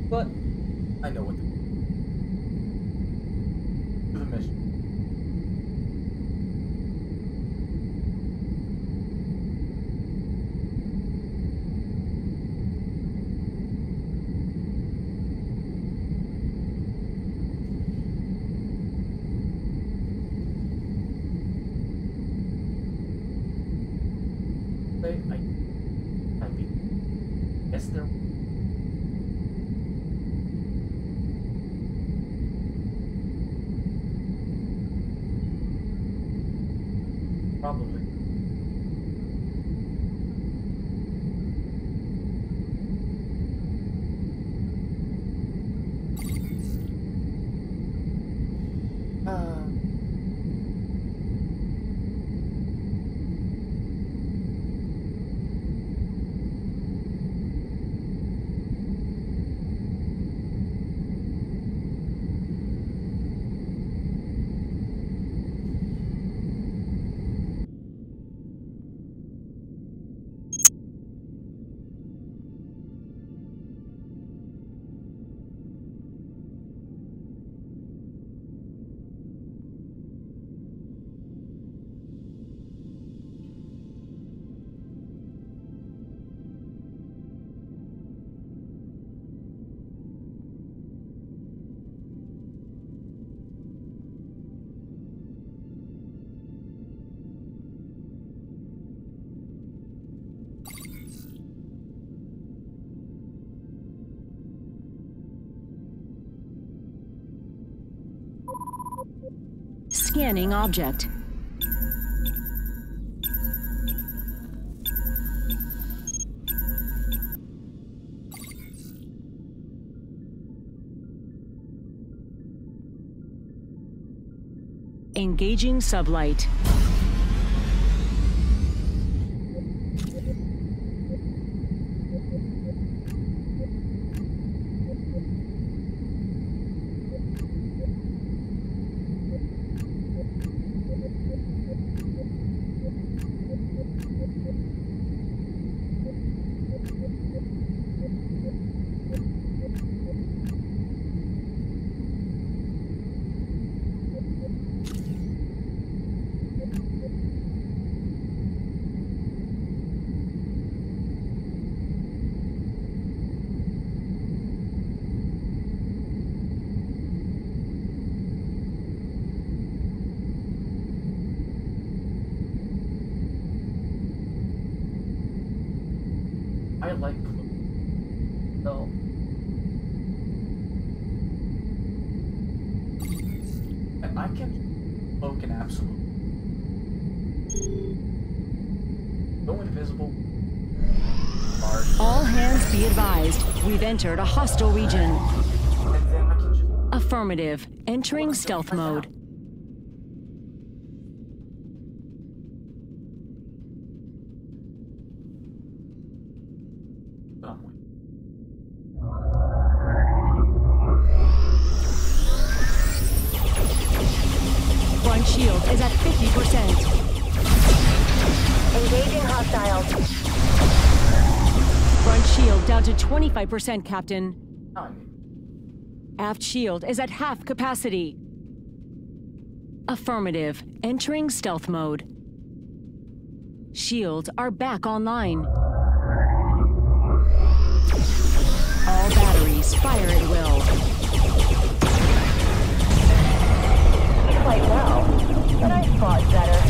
but I know what to do. The mission. Guess there. Probably. Scanning object. Engaging sublight. I like so I can cloak an absolute. Go invisible. All hands be advised. We've entered a hostile region. And then I can just Affirmative. Entering stealth mode. Front shield is at 50%. Engaging hostiles. Front shield down to 25%, Captain. None. Aft shield is at half capacity. Affirmative. Entering stealth mode. Shields are back online. All batteries fire at will. Quite well, but I fought better.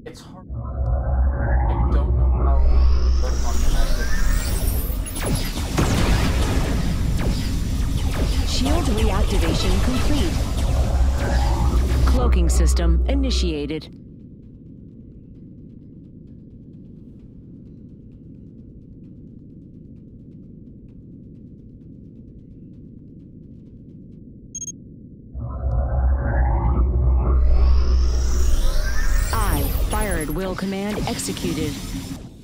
It's hard. I don't know how to work on that. Shield reactivation complete. Cloaking system initiated. Fire at will command executed.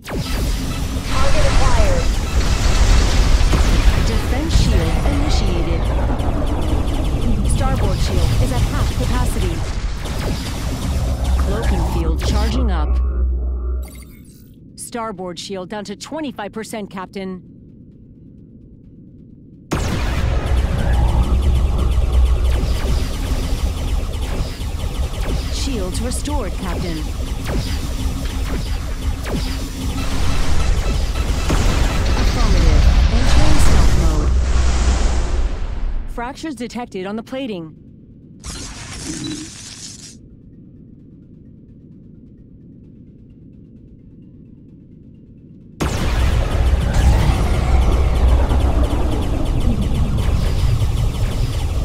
Target acquired. Defense shield initiated. Starboard shield is at half capacity. Cloaking field charging up. Starboard shield down to 25%, Captain. Shields restored, Captain. Affirmative. Entering Fractures detected on the plating.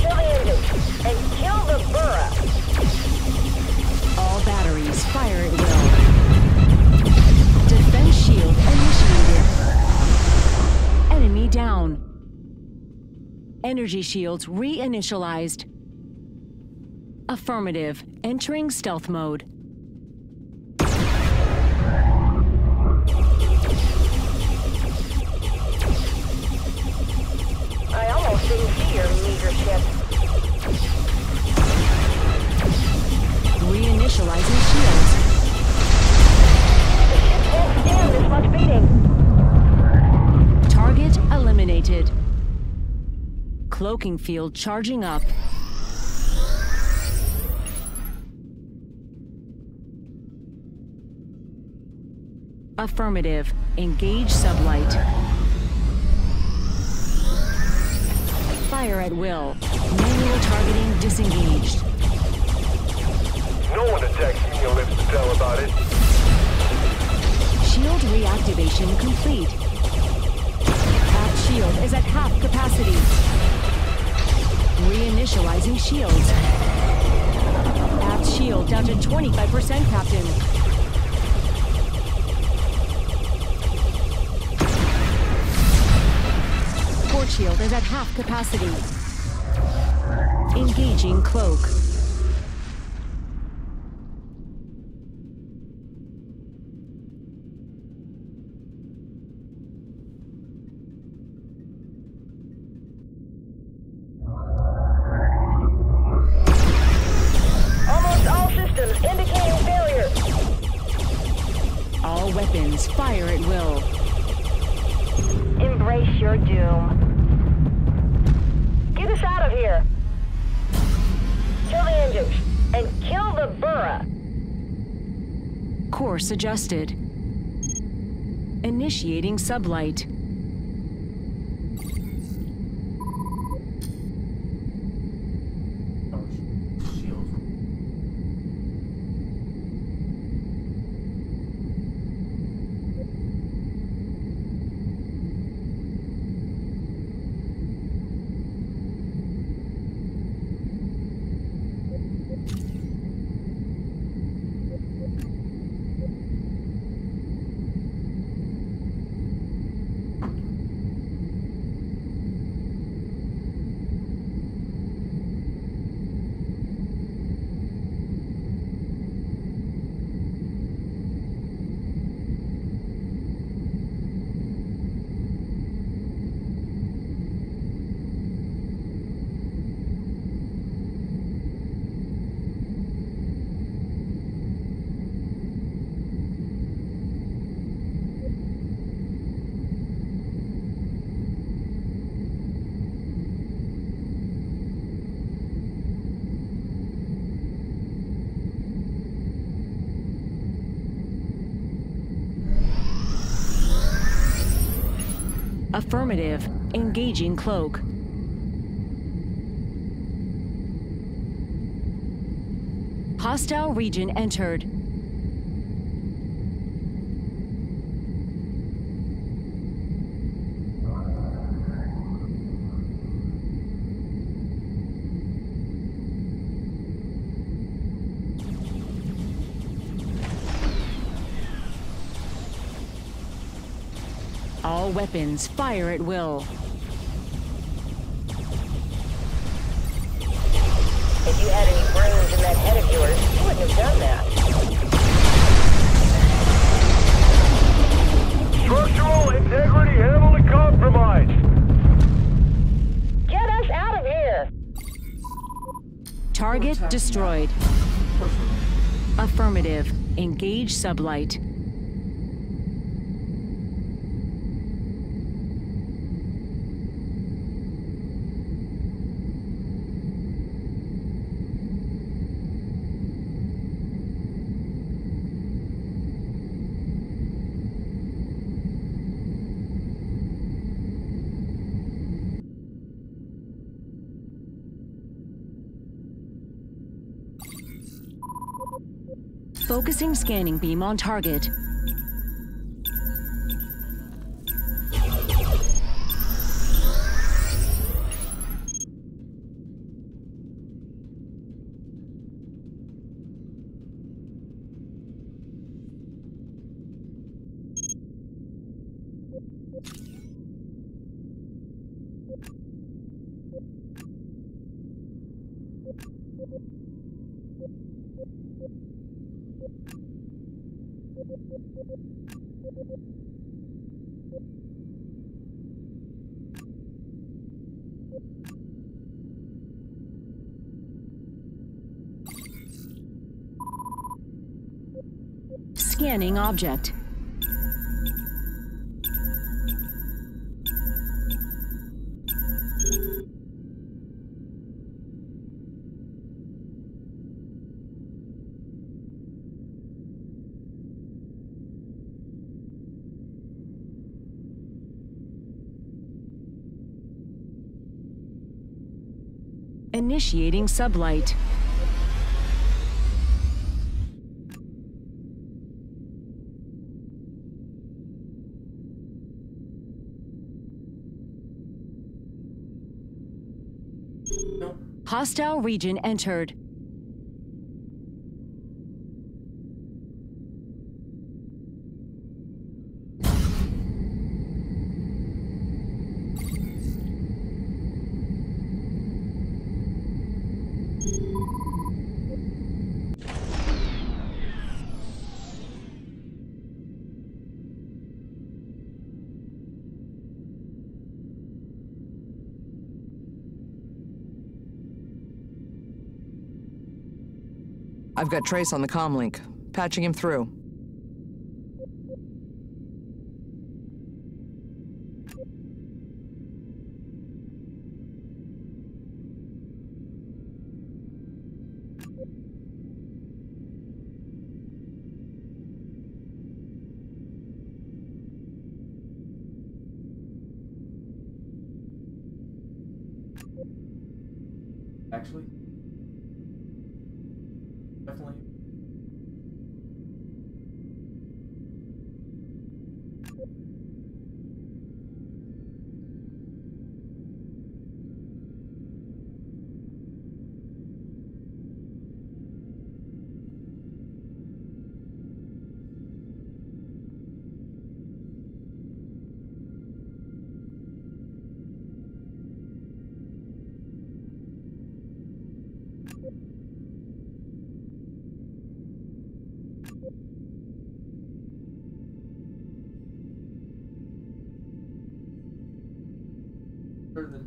Kill the engine and kill the Burra. All batteries fire at will. Defense shield initiated. Enemy down. Energy shields reinitialized. Affirmative. Entering stealth mode. I almost didn't see your meager ship. Reinitializing shields. The ship won't stand this much beating. Target eliminated. Cloaking field charging up. Affirmative. Engage sublight. Fire at will. Manual targeting disengaged. No one attacks me or lives to tell about it. Shield reactivation complete. App shield is at half capacity. Reinitializing shields. App shield down to 25%, Captain. Port shield is at half capacity. Engaging cloak. Almost all systems indicating failure. All weapons fire at will. Embrace your doom. Get us out of here. Kill the engines and kill the Burra. Course adjusted. Initiating sublight. Shield. Affirmative. Engaging cloak. Hostile region entered. All weapons fire at will. If you had any brains in that head of yours, you wouldn't have done that. Structural integrity heavily compromised. Get us out of here! Target destroyed. Affirmative. Engage sublight. Focusing scanning beam on target. Scanning object. Initiating sublight. Hostile region entered. I've got Trace on the comm link. Patching him through. Actually, definitely. Further.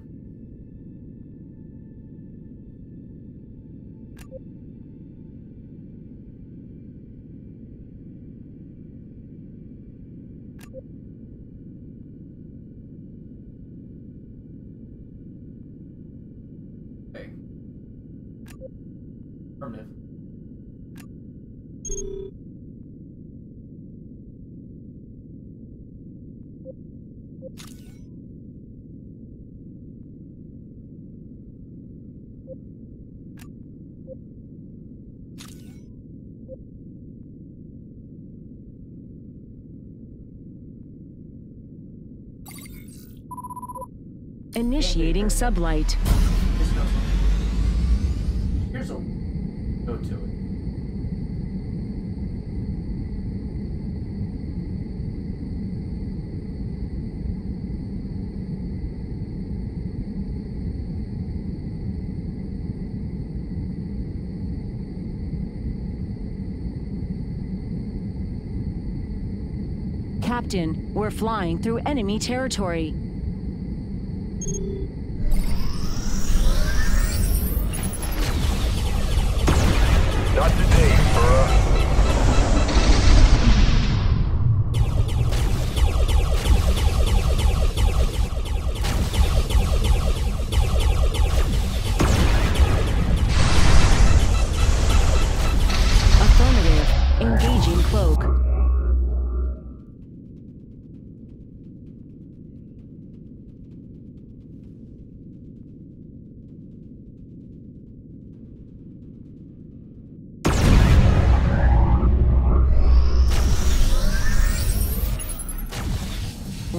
Okay. Affirmative. Initiating sublight. Here's a go to it. Captain, we're flying through enemy territory. Not today, bruh. Affirmative. Engaging cloak.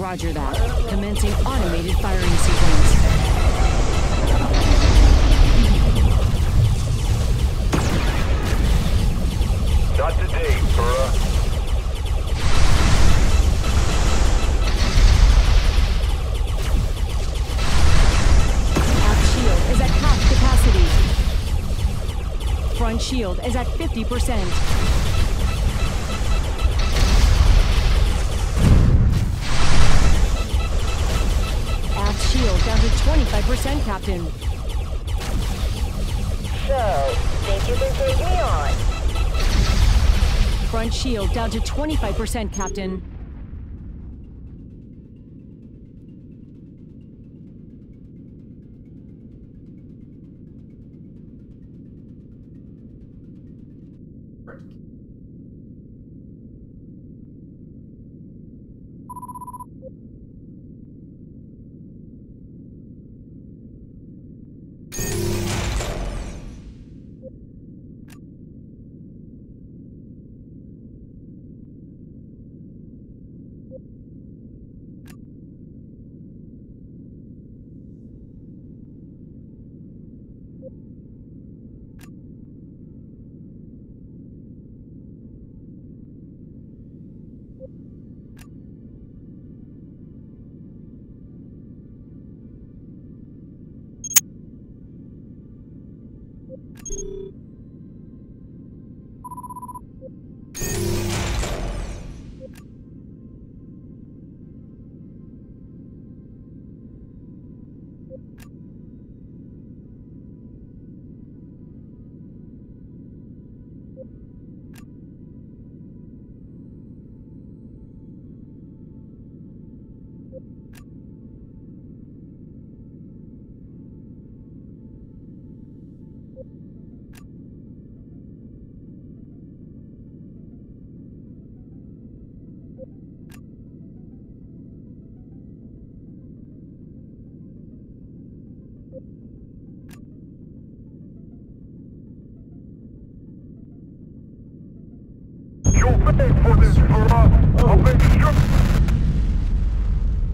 Roger that. Commencing automated firing sequence. Not today, Burra. Aft shield is at half capacity. Front shield is at 50%. Shield down to 25%, Captain. So, think you can take me on? Front shield down to 25%, Captain.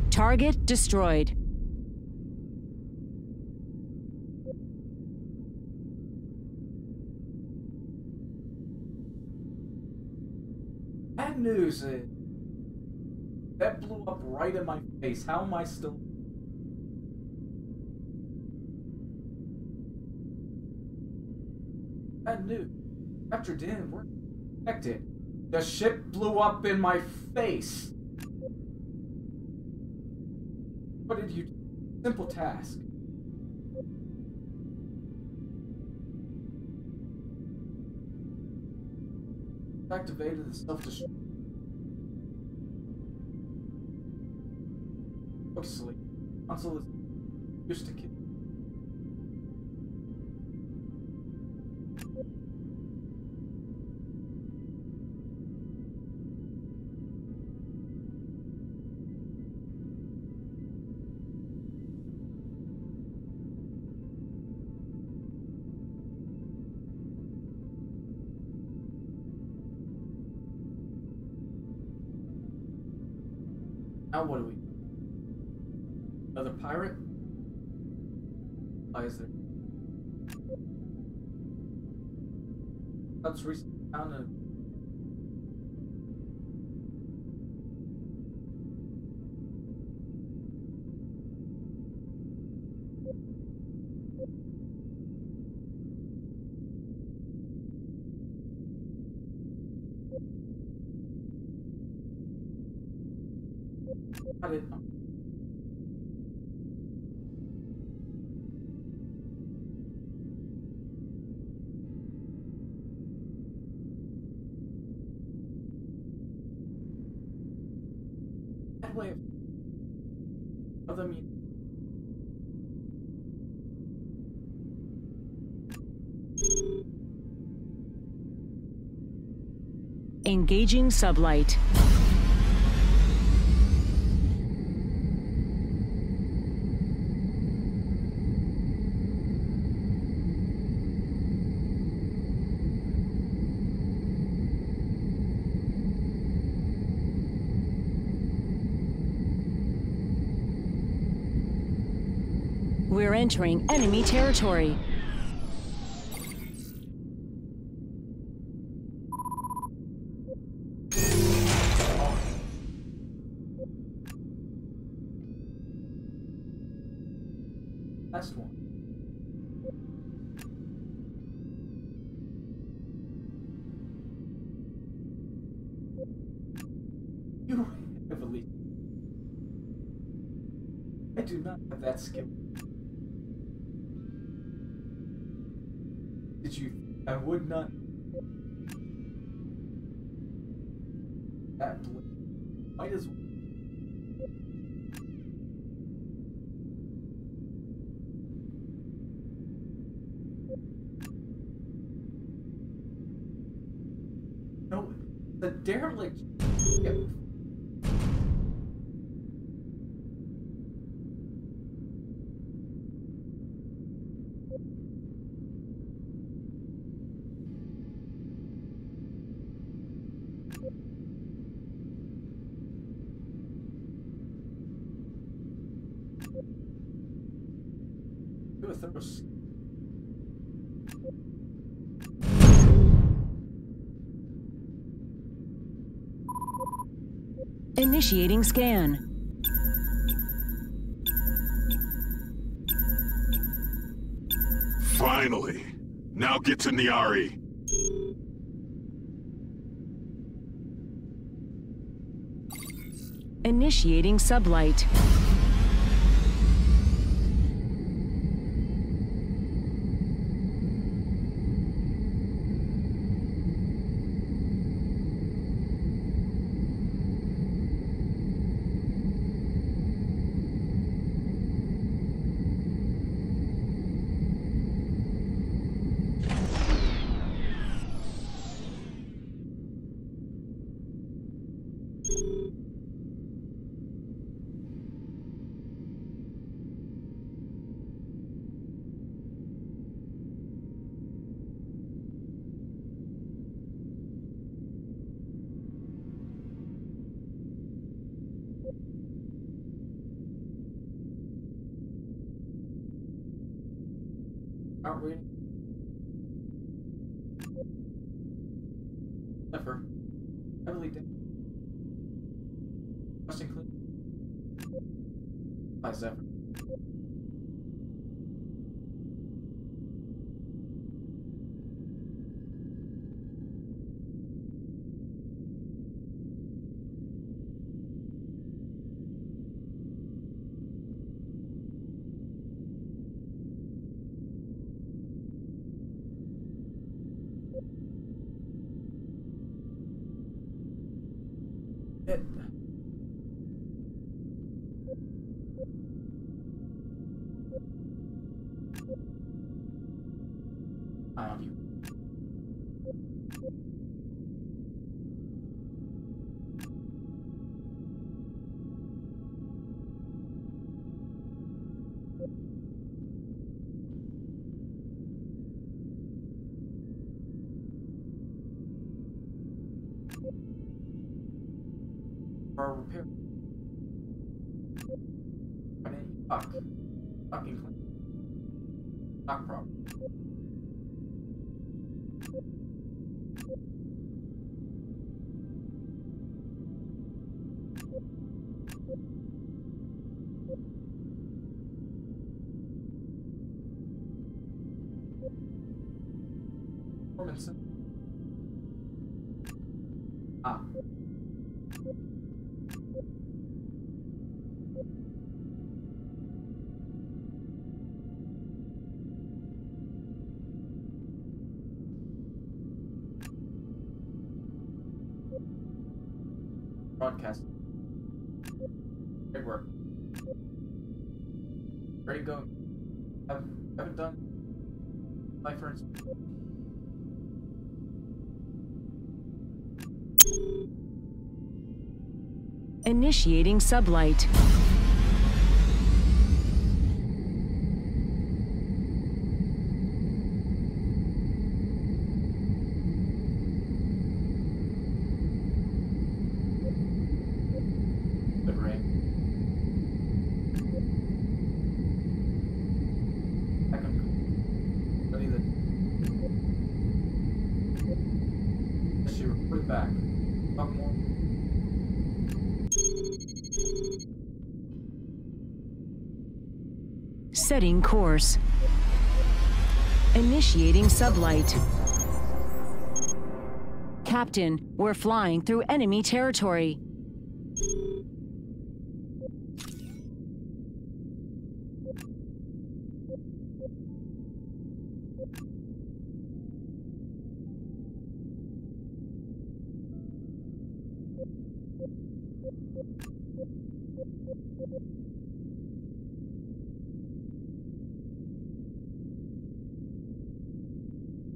Target destroyed. Bad news. That blew up right in my face. How am I still... Bad news. After dinner, we're infected. The ship blew up in my face. What did you do? Simple task. Activated the self-destruct. Go to sleep. Console is used to kill. Now what do we do? Another pirate? Why is there? Let's recently found a... Got it. That way of other means. Engaging sublight. We're entering enemy territory. Last one. You have at least. I do not have that skill. Did you? I would not. That might as well. No, the derelict. Yep. Do a thorough. Initiating scan. Finally! Now get to Niari! Initiating sublight. Aren't we? Zephyr. Heavily damaged. Busting clean. By Zephyr. For repair. I mean, fucking clean. Not problem. Performance. Ah. Broadcast. Great work. Ready to go. Haven't done life for instance. Initiating sublight. back. Talk more. Setting course. Initiating sublight. Captain, we're flying through enemy territory.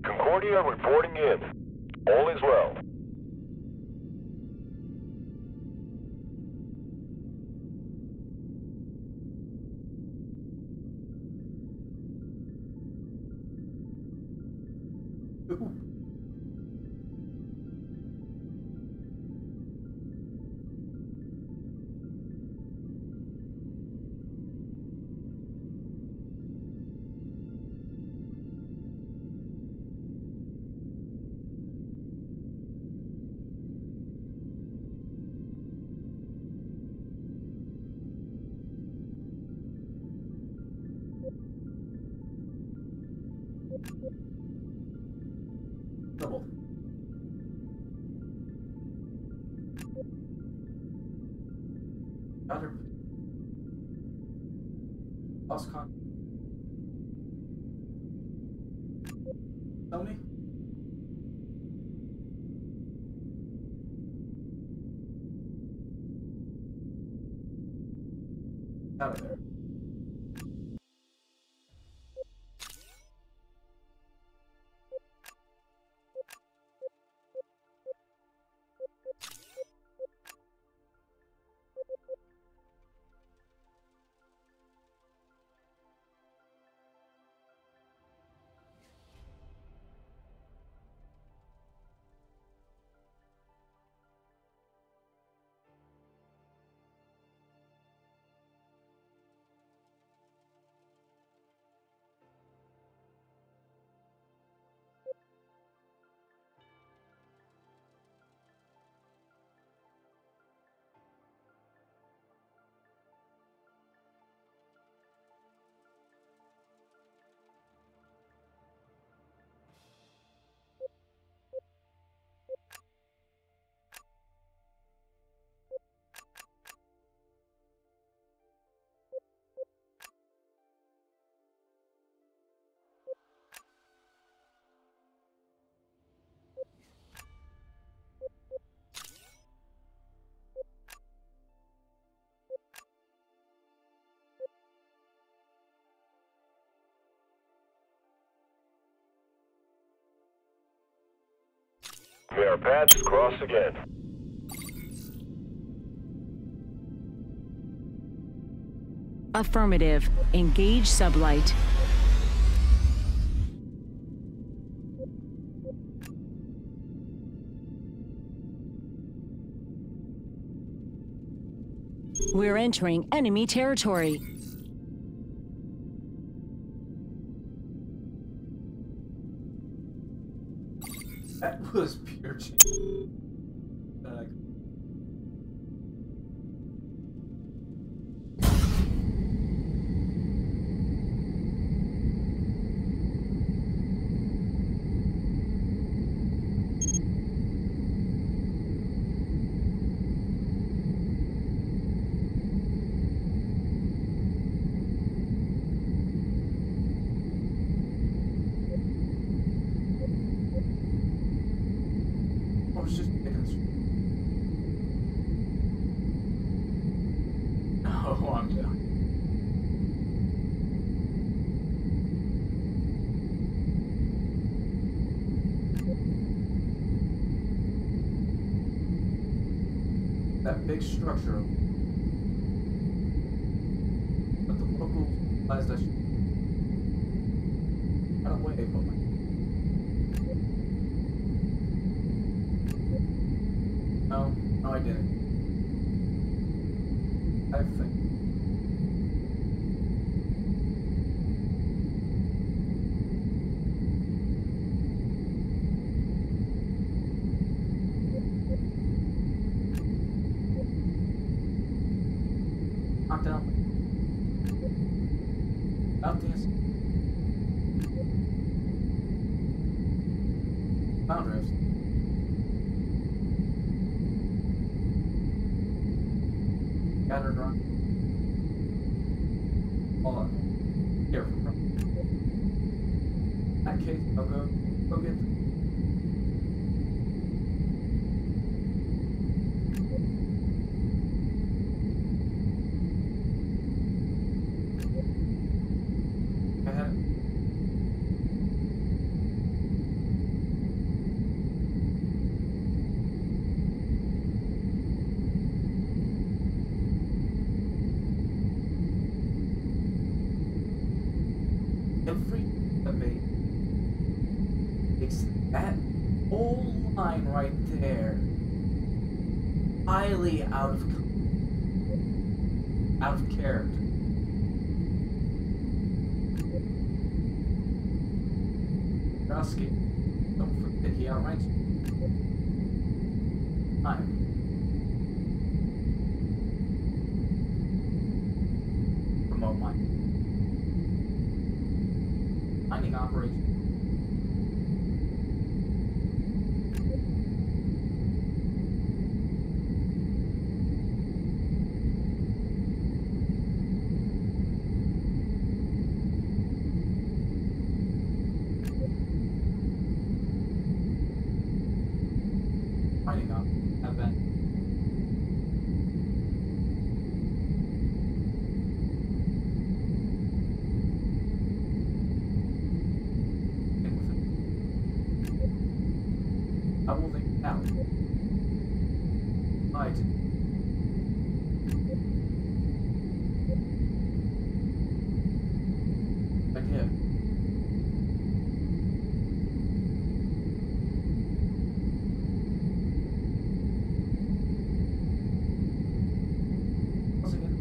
Concordia reporting in. All is well. Trouble. Other lost con. Tell me. Out of there. May our paths cross again. Affirmative. Engage sublight. We're entering enemy territory. That was pure cheat. Oh, I'm done. That big structure. But the locals realized I should run away, but no, I didn't. I think. Knocked down. About this. Found drifts. Scattered run. Hold on. Here. In that case, I'll go get. I had it. Every debate takes that whole line right there highly out of character. Drosky, don't forget he outranks you. Time. Promote mine. Mining operation. Mining up event. I will think now. Right. Idea. Once again.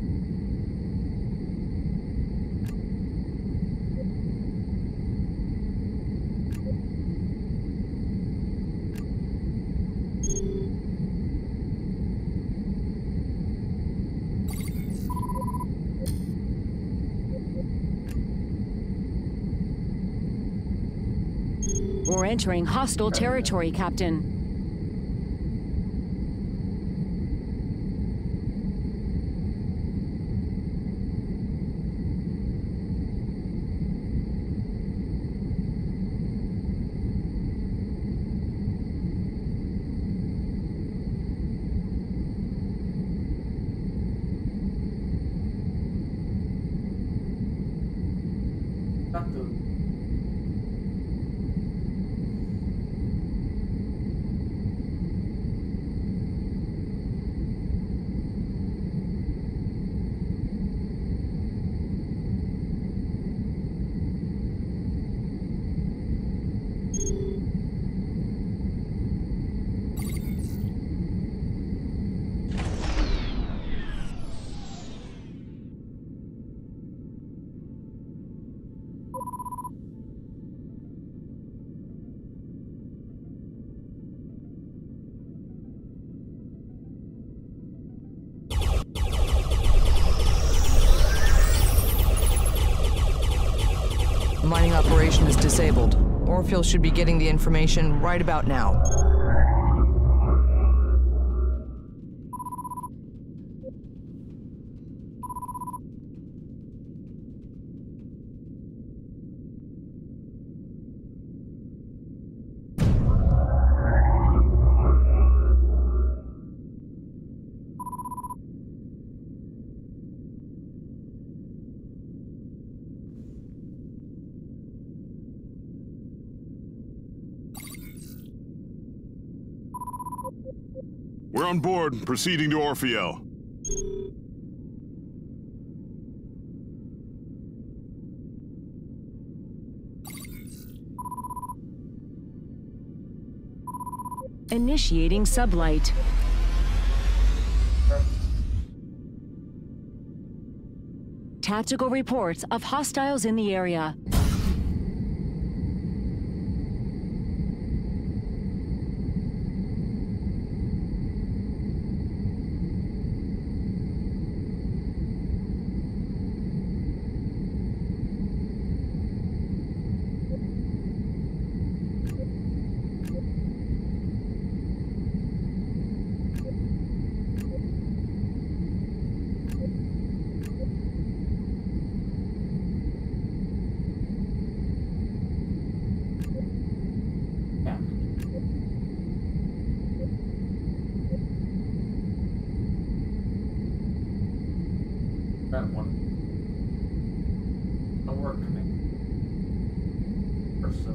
We're entering hostile territory, Captain. Got the Mining operation is disabled. Orville should be getting the information right about now. We're on board, proceeding to Orpheal. Initiating sublight. Tactical reports of hostiles in the area. Got one. A work command. Or so.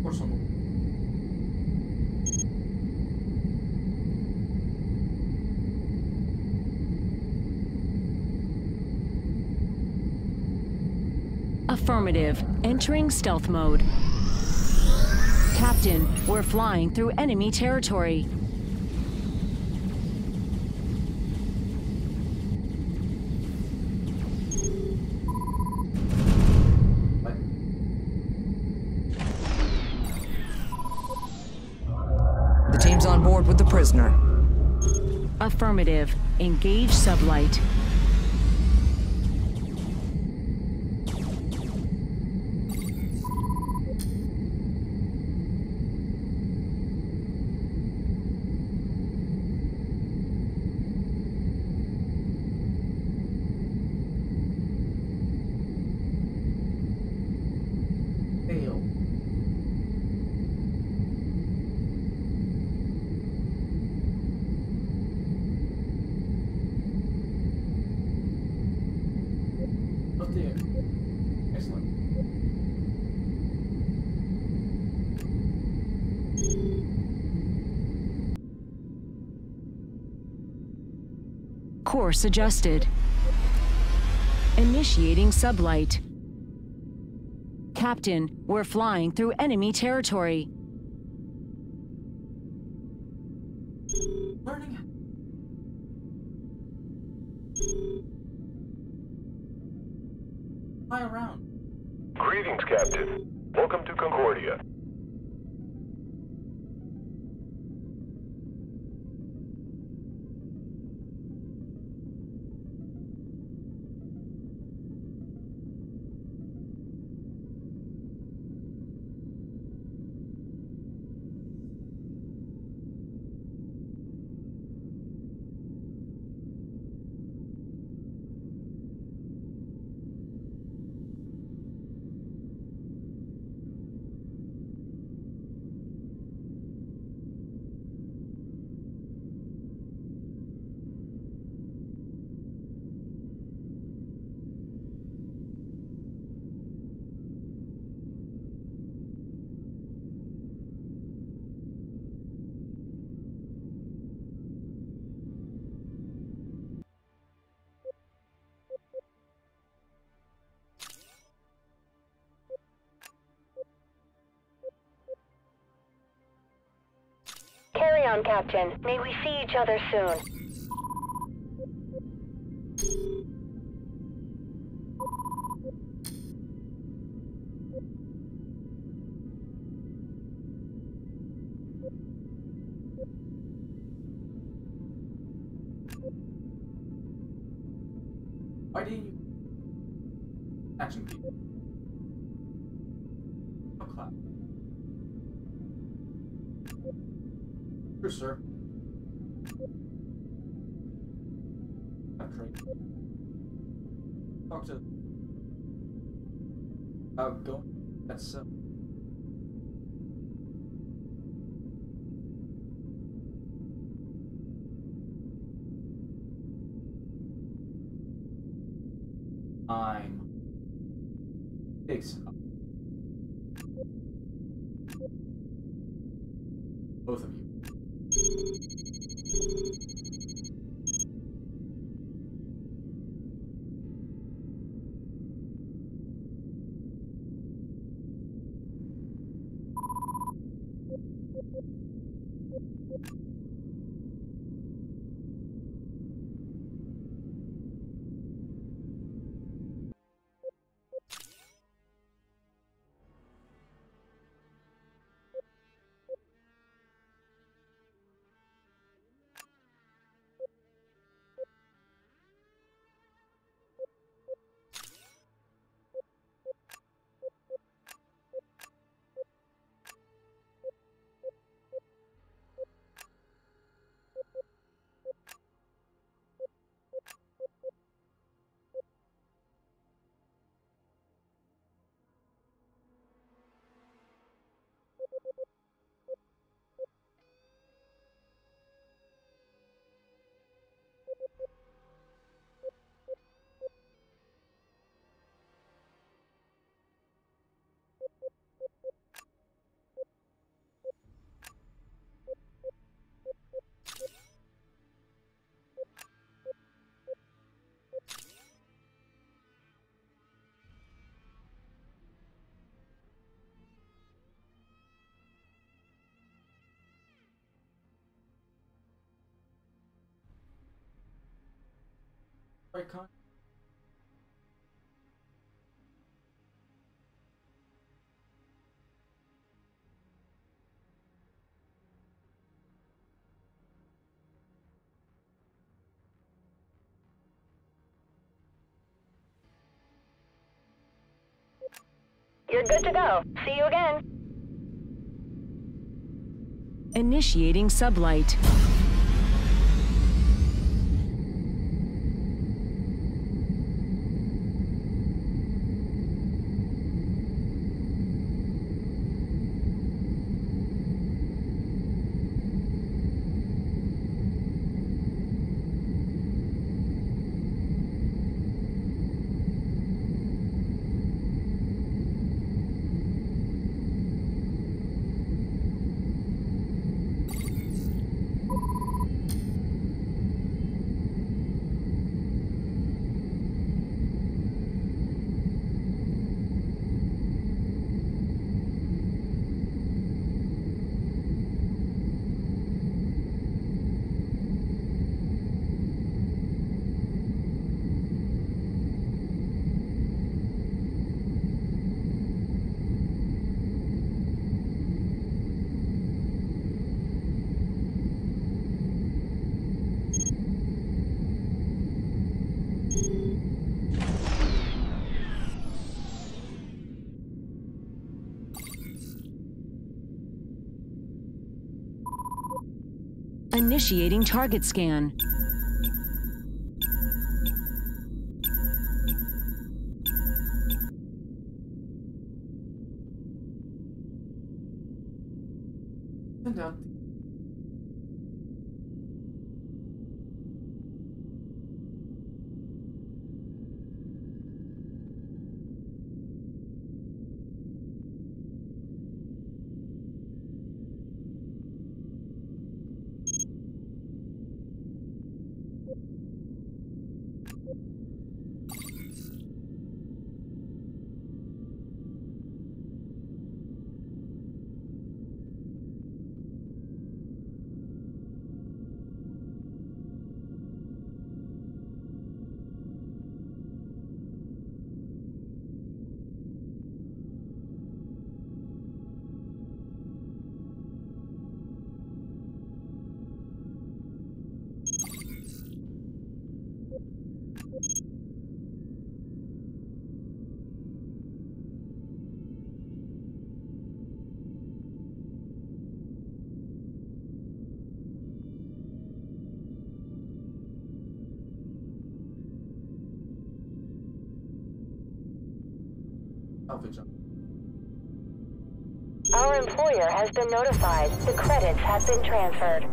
Or some. Affirmative. Entering stealth mode. Captain, we're flying through enemy territory. The team's on board with the prisoner. Affirmative. Engage sublight. Fail. Up there. Excellent. Course adjusted. Initiating sublight. Captain, we're flying through enemy territory. Learning. Fly around. Greetings, Captain. Welcome to Concordia. Carry on, Captain. May we see each other soon. Why didn't you action people? Oh, clap. True, sir. I'm trained. Talk to about going. That's so. I'm big. Both of you. Right, Con? You're good to go. See you again. Initiating sublight. Initiating target scan. Send out. Salvage. Our employer has been notified. The credits have been transferred.